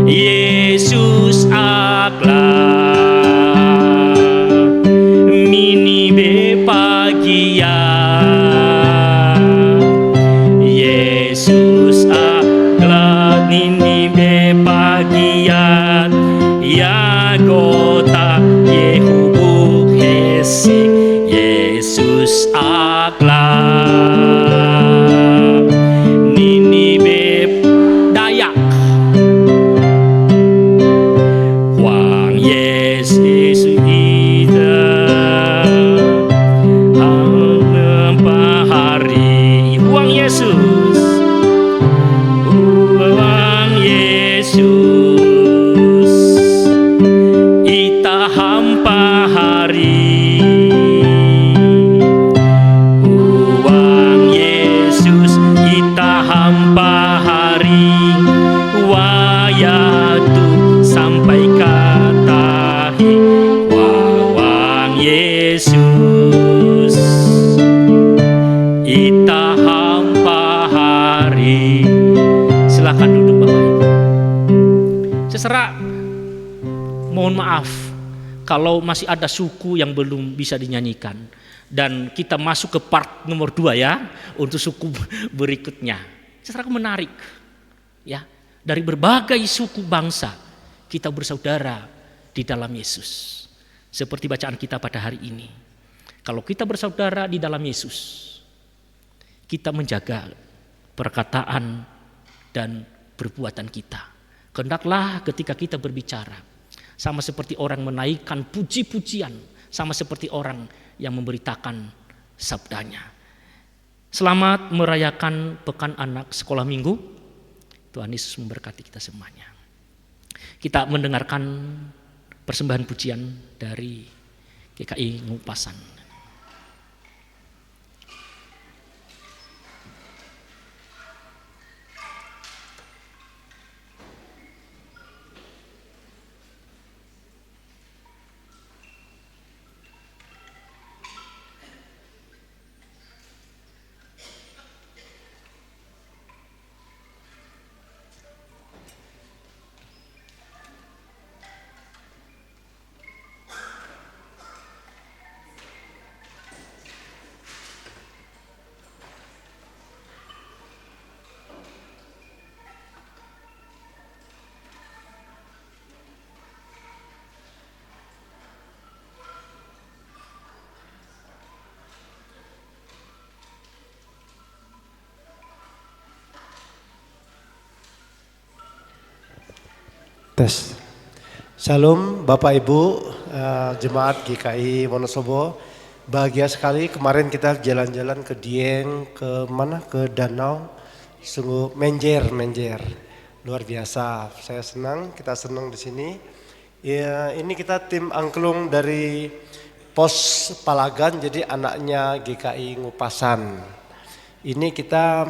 Yesus aklat mini bepagia. Yesus aklat Yesus aklak Ninibe Dayak Wang Yesus ida Mempahari Wang Yesus Ita hampa hari Uang Yesus ita hampa hari Wayatu sampai katahi Wang Yesus ita hampa hari. Silakan duduk Bapak Ibu. Sesera mohon maaf kalau masih ada suku yang belum bisa dinyanyikan dan kita masuk ke part nomor 2 ya untuk suku berikutnya. Sesera menarik ya, dari berbagai suku bangsa kita bersaudara di dalam Yesus. Seperti bacaan kita pada hari ini. Kalau kita bersaudara di dalam Yesus, kita menjaga perkataan dan perbuatan kita. Hendaklah ketika kita berbicara, sama seperti orang menaikkan puji-pujian, sama seperti orang yang memberitakan sabdanya. Selamat merayakan Pekan Anak Sekolah Minggu. Tuhan Yesus memberkati kita semuanya. Kita mendengarkan persembahan pujian dari GKI Ngupasan. Tes. Shalom Bapak Ibu Jemaat GKI Wonosobo. Bahagia sekali kemarin kita jalan-jalan ke Dieng, ke mana? Ke danau. Sungguh menjer. Luar biasa. Saya senang, kita senang di sini. Ya, ini kita tim angklung dari Pos Palagan, jadi anaknya GKI Ngupasan. Ini kita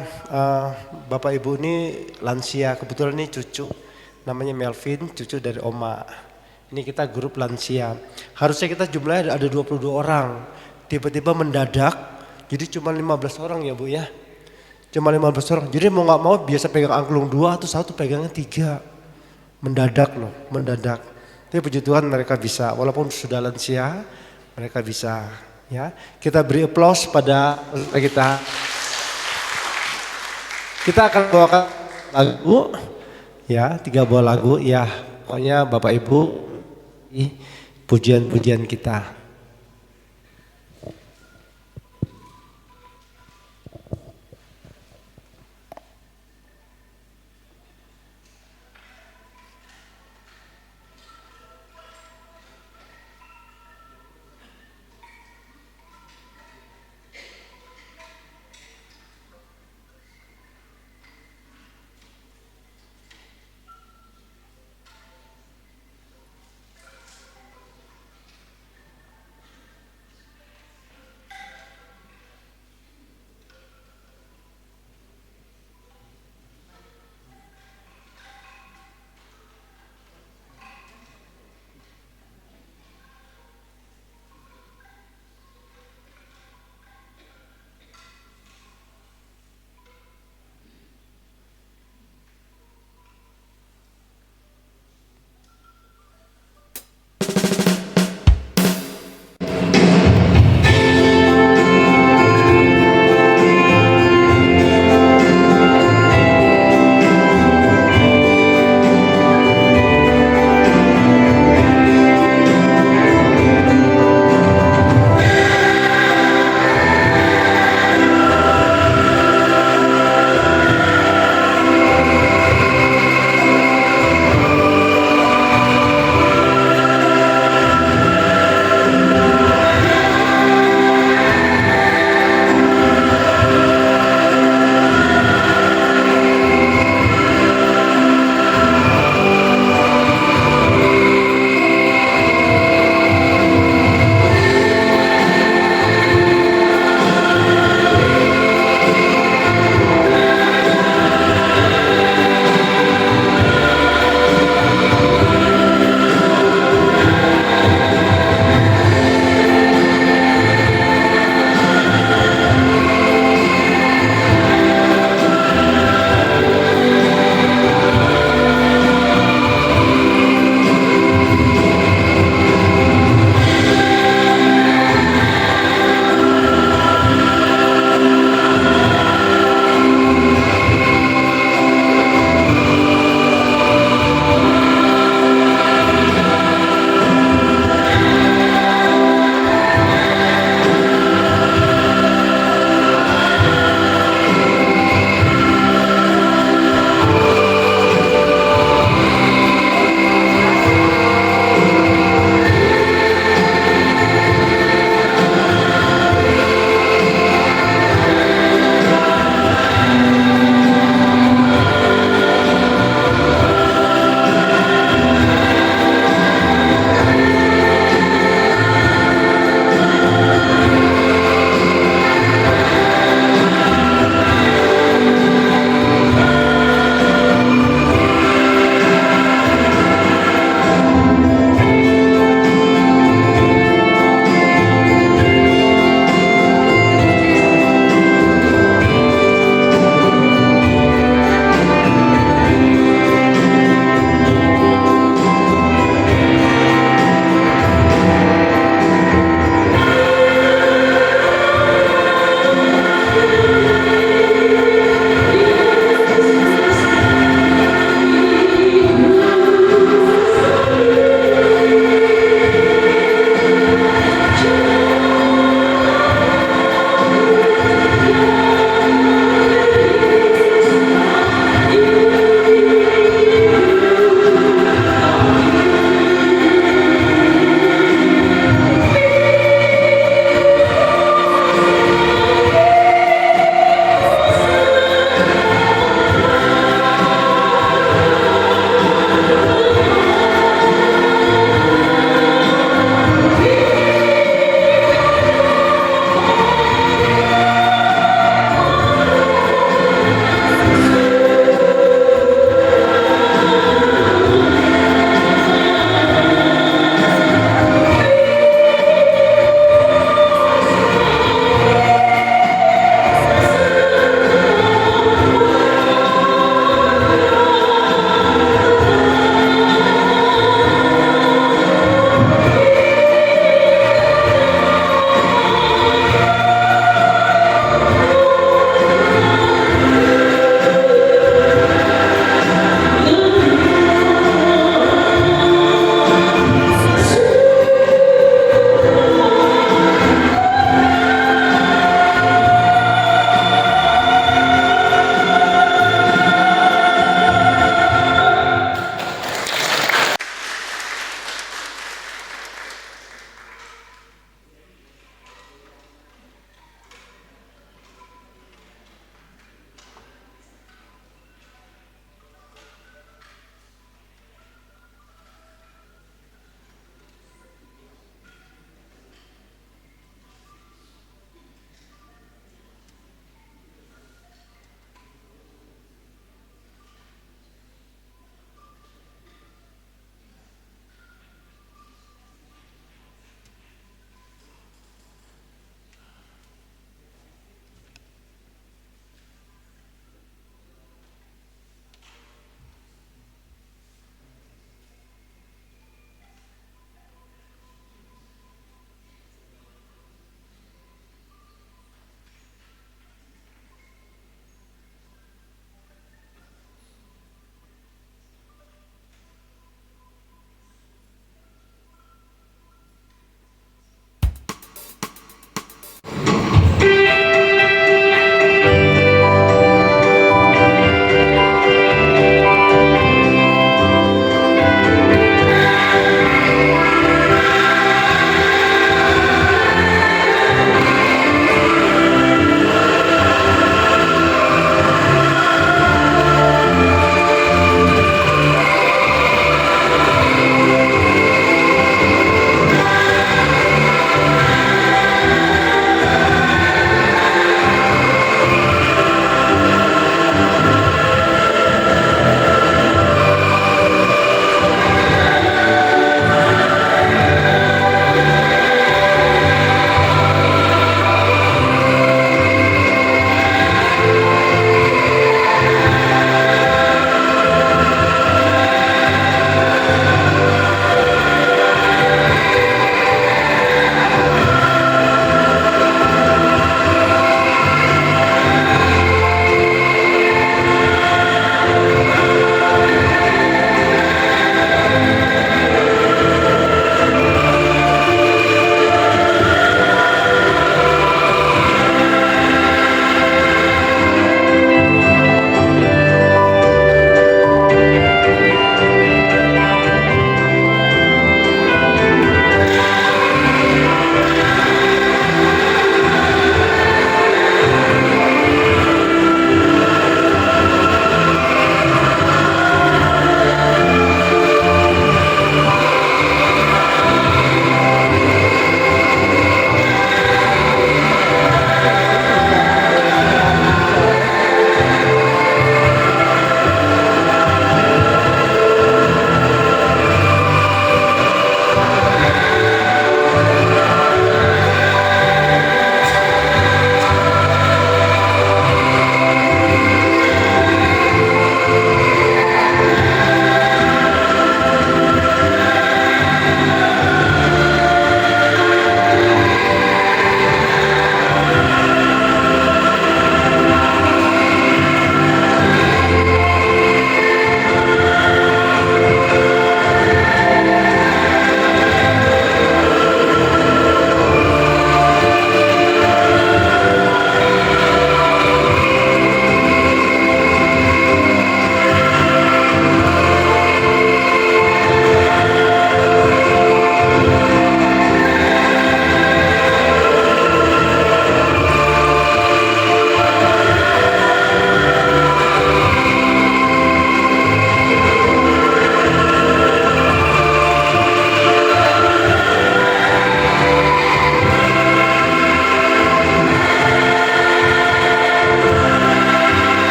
Bapak Ibu ini lansia, kebetulan ini cucu. Namanya Melvin, cucu dari Oma. Ini kita grup lansia. Harusnya kita jumlahnya ada 22 orang. Tiba-tiba mendadak, jadi cuma 15 orang ya Bu ya. Cuma 15 orang. Jadi mau gak mau biasa pegang angklung 2 atau 1 pegangnya 3. Mendadak loh, mendadak. Tapi puji Tuhan mereka bisa, walaupun sudah lansia, mereka bisa. Ya, kita beri aplaus pada kita. Kita akan bawakan lagu. Ya, 3 buah lagu ya, pokoknya Bapak Ibu pujian-pujian kita.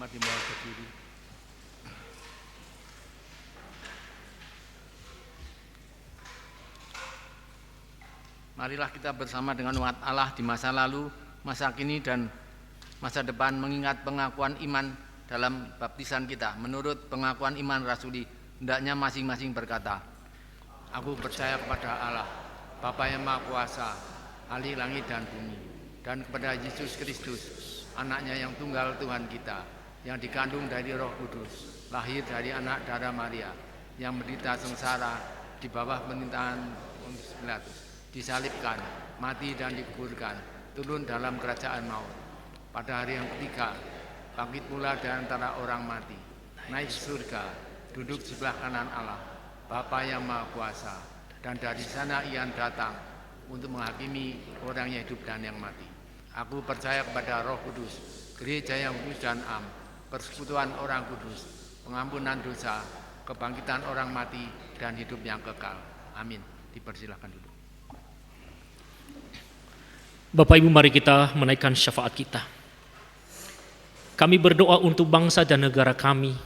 Mari mohon berdiri. Marilah kita bersama dengan umat Allah di masa lalu, masa kini, dan masa depan mengingat pengakuan iman dalam baptisan kita. Menurut pengakuan iman rasuli, hendaknya masing-masing berkata, aku percaya kepada Allah, Bapa yang Maha Kuasa, ahli langit dan bumi, dan kepada Yesus Kristus, anaknya yang tunggal Tuhan kita, yang dikandung dari Roh Kudus, lahir dari anak darah Maria, yang menderita sengsara di bawah pemerintahan Pontius Pilatus, disalibkan, mati dan dikuburkan, turun dalam kerajaan maut. Pada hari yang ketiga, bangkit pula dari antara orang mati, naik ke surga, duduk sebelah kanan Allah, Bapa yang Maha Kuasa, dan dari sana ia datang untuk menghakimi orang yang hidup dan yang mati. Aku percaya kepada Roh Kudus, gereja yang kudus dan am, persekutuan orang kudus, pengampunan dosa, kebangkitan orang mati, dan hidup yang kekal. Amin. Dipersilahkan dulu. Bapak Ibu, mari kita menaikkan syafaat kita. Kami berdoa untuk bangsa dan negara kami.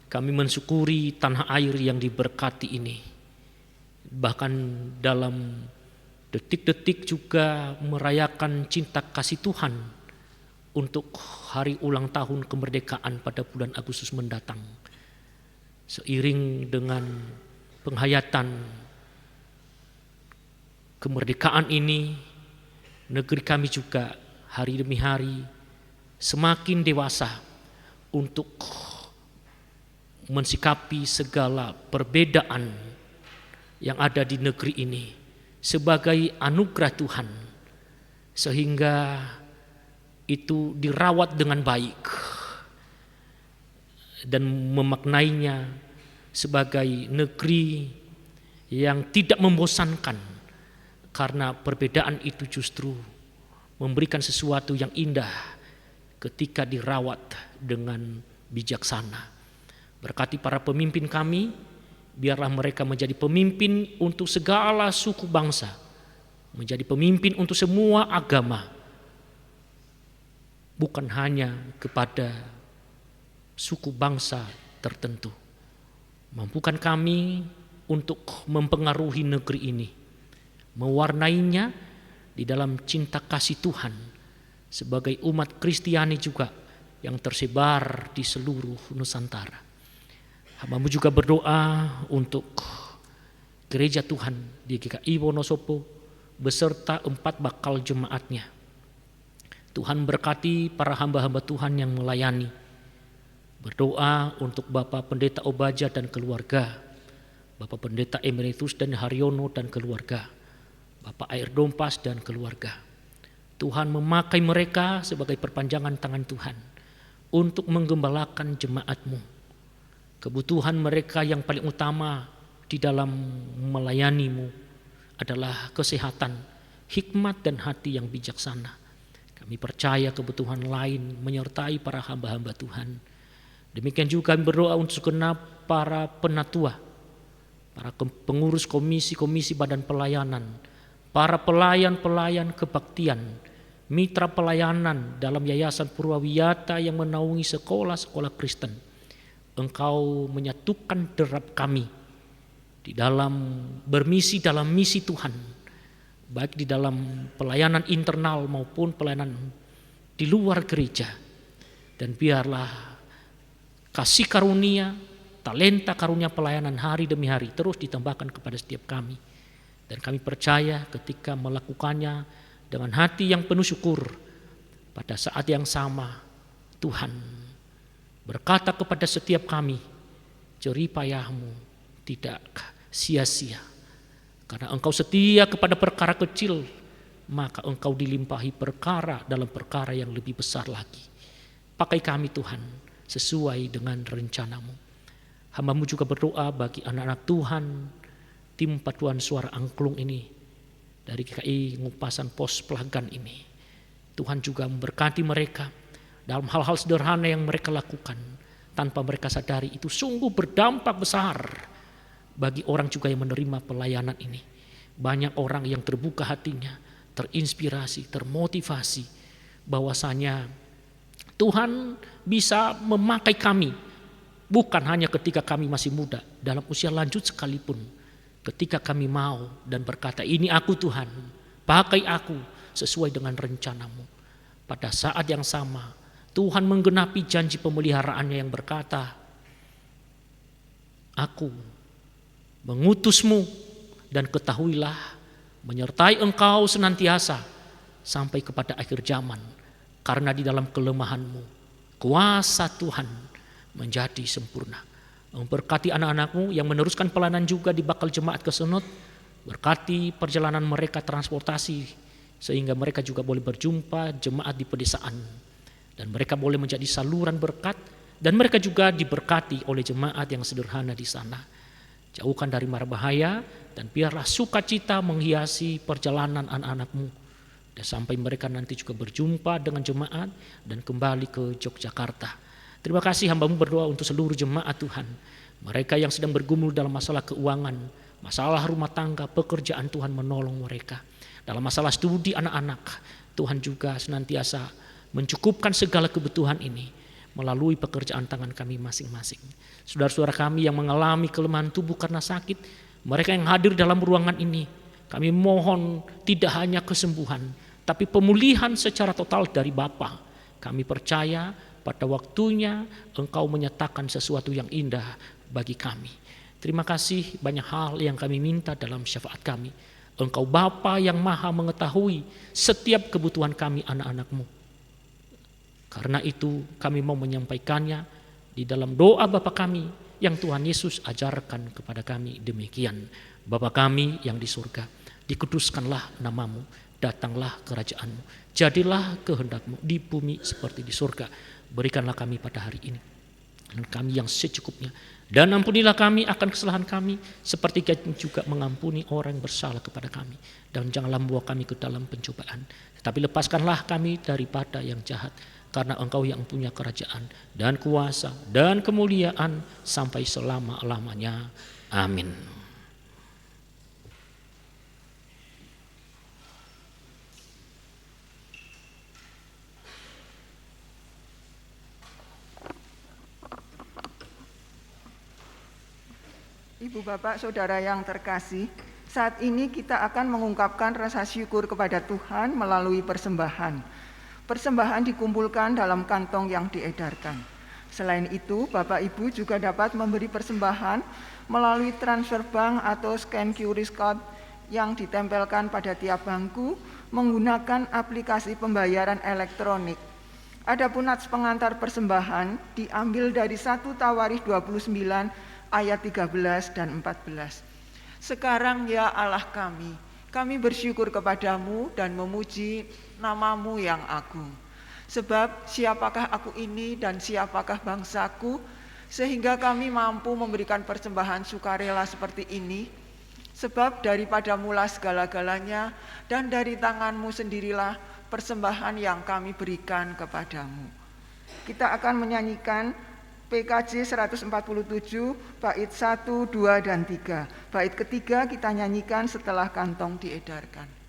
Kami mensyukuri tanah air yang diberkati ini. Bahkan dalam detik-detik juga merayakan cinta kasih Tuhan untuk hari ulang tahun kemerdekaan pada bulan Agustus mendatang. Seiring dengan penghayatan kemerdekaan ini, negeri kami juga hari demi hari semakin dewasa untuk mensikapi segala perbedaan yang ada di negeri ini sebagai anugerah Tuhan, sehingga itu dirawat dengan baik dan memaknainya sebagai negeri yang tidak membosankan, karena perbedaan itu justru memberikan sesuatu yang indah ketika dirawat dengan bijaksana. Berkati para pemimpin kami, biarlah mereka menjadi pemimpin untuk segala suku bangsa, menjadi pemimpin untuk semua agama, bukan hanya kepada suku bangsa tertentu. Mampukan kami untuk mempengaruhi negeri ini, mewarnainya di dalam cinta kasih Tuhan sebagai umat Kristiani juga yang tersebar di seluruh Nusantara. Hamba-Mu juga berdoa untuk gereja Tuhan di GKI Wonosobo beserta 4 bakal jemaatnya. Tuhan berkati para hamba-hamba Tuhan yang melayani. Berdoa untuk Bapak Pendeta Obaja dan keluarga, Bapak Pendeta Emeritus dan Haryono dan keluarga, Bapak Air Dompas dan keluarga. Tuhan memakai mereka sebagai perpanjangan tangan Tuhan untuk menggembalakan jemaat-Mu. Kebutuhan mereka yang paling utama di dalam melayani-Mu adalah kesehatan, hikmat dan hati yang bijaksana. Kami percaya kebutuhan lain menyertai para hamba-hamba Tuhan. Demikian juga kami berdoa untuk segenap para penatua, para pengurus komisi-komisi badan pelayanan, para pelayan-pelayan kebaktian, mitra pelayanan dalam Yayasan Purwawiyata yang menaungi sekolah-sekolah Kristen. Engkau menyatukan derap kami di dalam bermisi dalam misi Tuhan, baik di dalam pelayanan internal maupun pelayanan di luar gereja. Dan biarlah kasih karunia, talenta karunia pelayanan hari demi hari terus ditambahkan kepada setiap kami. Dan kami percaya ketika melakukannya dengan hati yang penuh syukur, pada saat yang sama Tuhan berkata kepada setiap kami, jerih payahmu tidak sia-sia. Karena engkau setia kepada perkara kecil, maka engkau dilimpahi perkara dalam perkara yang lebih besar lagi. Pakai kami Tuhan sesuai dengan rencana-Mu. Hamba-Mu juga berdoa bagi anak-anak Tuhan, tim paduan suara angklung ini, dari GKI Ngupasan Pos Pelagan ini. Tuhan juga memberkati mereka dalam hal-hal sederhana yang mereka lakukan tanpa mereka sadari itu sungguh berdampak besar bagi orang juga yang menerima pelayanan ini. Banyak orang yang terbuka hatinya, terinspirasi, termotivasi bahwasanya Tuhan bisa memakai kami, bukan hanya ketika kami masih muda, dalam usia lanjut sekalipun. Ketika kami mau dan berkata, ini aku Tuhan, pakai aku sesuai dengan rencanamu. Pada saat yang sama, Tuhan menggenapi janji pemeliharaannya yang berkata, aku mengutusmu dan ketahuilah menyertai engkau senantiasa sampai kepada akhir zaman, karena di dalam kelemahanmu kuasa Tuhan menjadi sempurna. Memberkati anak-anakmu yang meneruskan pelayanan juga di bakal jemaat kesenut, berkati perjalanan mereka transportasi sehingga mereka juga boleh berjumpa jemaat di pedesaan dan mereka boleh menjadi saluran berkat, dan mereka juga diberkati oleh jemaat yang sederhana di sana. Jauhkan dari mara bahaya dan biarlah sukacita menghiasi perjalanan anak-anakmu dan sampai mereka nanti juga berjumpa dengan jemaat dan kembali ke Yogyakarta. Terima kasih, hamba-Mu berdoa untuk seluruh jemaat Tuhan. Mereka yang sedang bergumul dalam masalah keuangan, masalah rumah tangga, pekerjaan, Tuhan menolong mereka. Dalam masalah studi anak-anak, Tuhan juga senantiasa mencukupkan segala kebutuhan ini melalui pekerjaan tangan kami masing-masing. Saudara-saudara kami yang mengalami kelemahan tubuh karena sakit, mereka yang hadir dalam ruangan ini, kami mohon tidak hanya kesembuhan, tapi pemulihan secara total dari Bapa. Kami percaya pada waktunya Engkau menyatakan sesuatu yang indah bagi kami. Terima kasih, banyak hal yang kami minta dalam syafaat kami. Engkau Bapa yang maha mengetahui setiap kebutuhan kami anak-anak-Mu. Karena itu kami mau menyampaikannya di dalam doa Bapa kami yang Tuhan Yesus ajarkan kepada kami demikian. Bapa kami yang di surga, dikuduskanlah nama-Mu, datanglah kerajaan-Mu, jadilah kehendak-Mu di bumi seperti di surga. Berikanlah kami pada hari ini dan kami yang secukupnya, dan ampunilah kami akan kesalahan kami seperti kami juga mengampuni orang yang bersalah kepada kami, dan janganlah membawa kami ke dalam pencobaan, tetapi lepaskanlah kami daripada yang jahat. Karena Engkau yang punya kerajaan dan kuasa dan kemuliaan sampai selama-lamanya. Amin. Ibu bapak saudara yang terkasih, saat ini kita akan mengungkapkan rasa syukur kepada Tuhan melalui persembahan. Persembahan dikumpulkan dalam kantong yang diedarkan. Selain itu, Bapak Ibu juga dapat memberi persembahan melalui transfer bank atau scan QRIS code yang ditempelkan pada tiap bangku menggunakan aplikasi pembayaran elektronik. Adapun nats pengantar persembahan diambil dari 1 Tawarikh 29 ayat 13 dan 14. Sekarang ya Allah kami bersyukur kepadamu dan memuji nama-Mu yang agung. Sebab siapakah aku ini dan siapakah bangsaku, sehingga kami mampu memberikan persembahan sukarela seperti ini. Sebab daripada-Mulah segala-galanya, dan dari tangan-Mu sendirilah persembahan yang kami berikan kepadamu. Kita akan menyanyikan PKJ 147 bait 1, 2, dan 3. Bait ketiga kita nyanyikan setelah kantong diedarkan.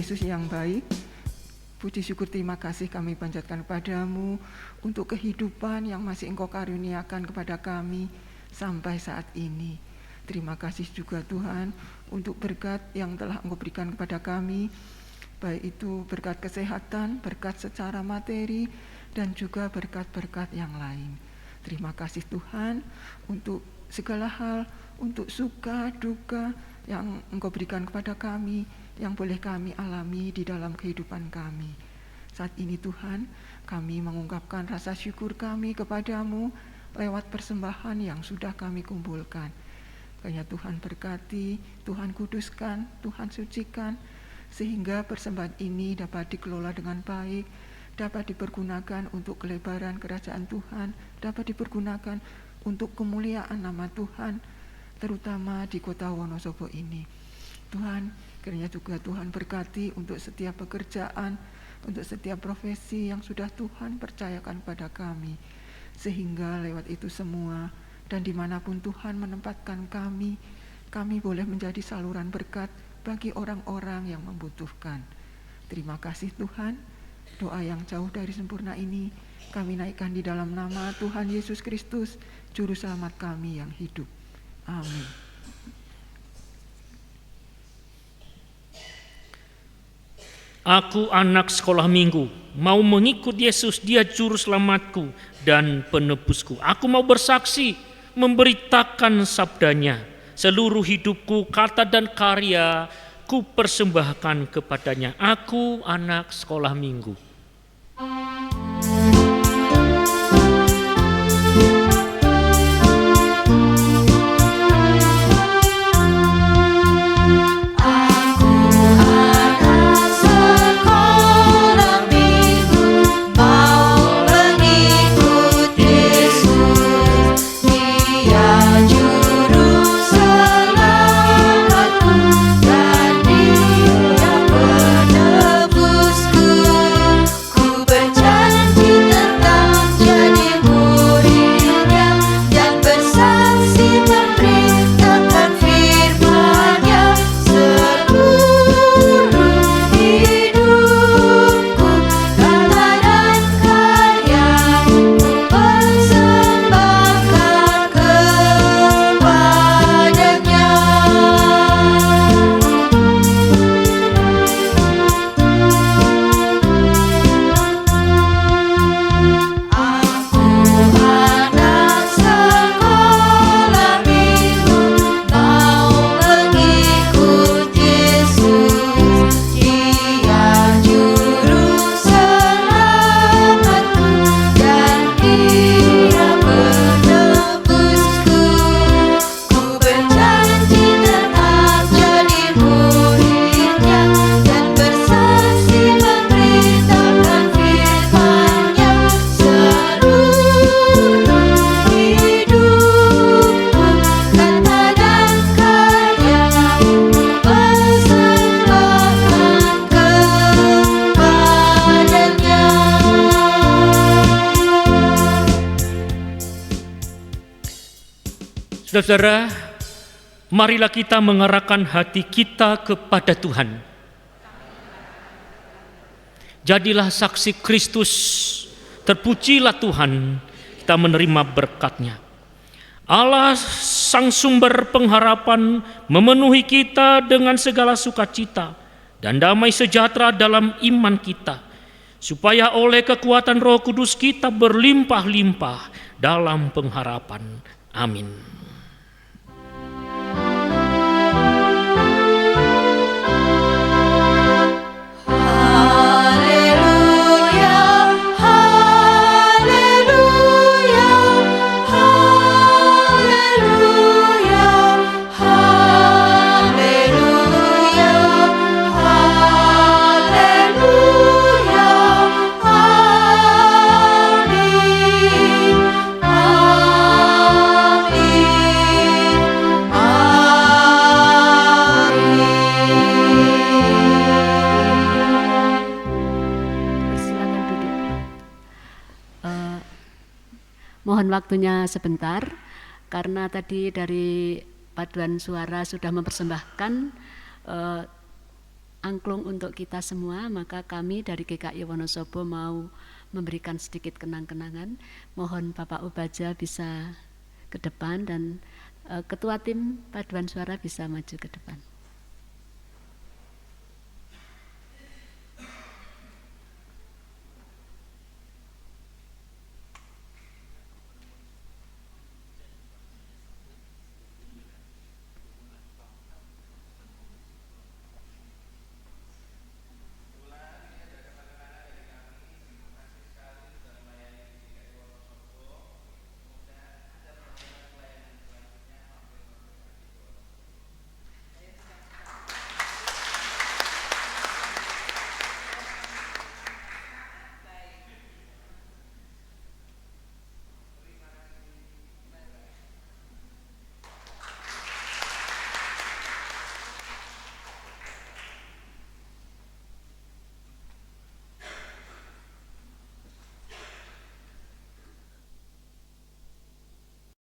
Yesus yang baik, puji syukur terima kasih kami panjatkan kepadamu untuk kehidupan yang masih Engkau karuniakan kepada kami sampai saat ini. Terima kasih juga Tuhan untuk berkat yang telah Engkau berikan kepada kami, baik itu berkat kesehatan, berkat secara materi, dan juga berkat-berkat yang lain. Terima kasih Tuhan untuk segala hal, untuk suka, duka yang Engkau berikan kepada kami, yang boleh kami alami di dalam kehidupan kami. Saat ini Tuhan, kami mengungkapkan rasa syukur kami kepadamu lewat persembahan yang sudah kami kumpulkan. Kiranya Tuhan berkati, Tuhan kuduskan, Tuhan sucikan, sehingga persembahan ini dapat dikelola dengan baik, dapat dipergunakan untuk kelebaran kerajaan Tuhan, dapat dipergunakan untuk kemuliaan nama Tuhan, terutama di kota Wonosobo ini. Tuhan, kiranya juga Tuhan berkati untuk setiap pekerjaan, untuk setiap profesi yang sudah Tuhan percayakan pada kami, sehingga lewat itu semua dan dimanapun Tuhan menempatkan kami boleh menjadi saluran berkat bagi orang-orang yang membutuhkan. Terima kasih Tuhan. Doa yang jauh dari sempurna ini kami naikkan di dalam nama Tuhan Yesus Kristus, Juru Selamat kami yang hidup. Amin. Aku anak sekolah minggu, mau mengikut Yesus, Dia Juru Selamatku dan penebusku. Aku mau bersaksi, memberitakan sabdanya. Seluruh hidupku, kata dan karya, ku persembahkan kepadanya. Aku anak sekolah minggu. Saudara, marilah kita mengarahkan hati kita kepada Tuhan. Jadilah saksi Kristus, terpujilah Tuhan, kita menerima berkat-Nya. Allah sang sumber pengharapan memenuhi kita dengan segala sukacita dan damai sejahtera dalam iman kita, supaya oleh kekuatan Roh Kudus kita berlimpah-limpah dalam pengharapan. Amin. Mohon waktunya sebentar, karena tadi dari paduan suara sudah mempersembahkan angklung untuk kita semua, maka kami dari GKI Wonosobo mau memberikan sedikit kenang-kenangan. Mohon Bapak Ubaja bisa ke depan dan Ketua Tim Paduan Suara bisa maju ke depan.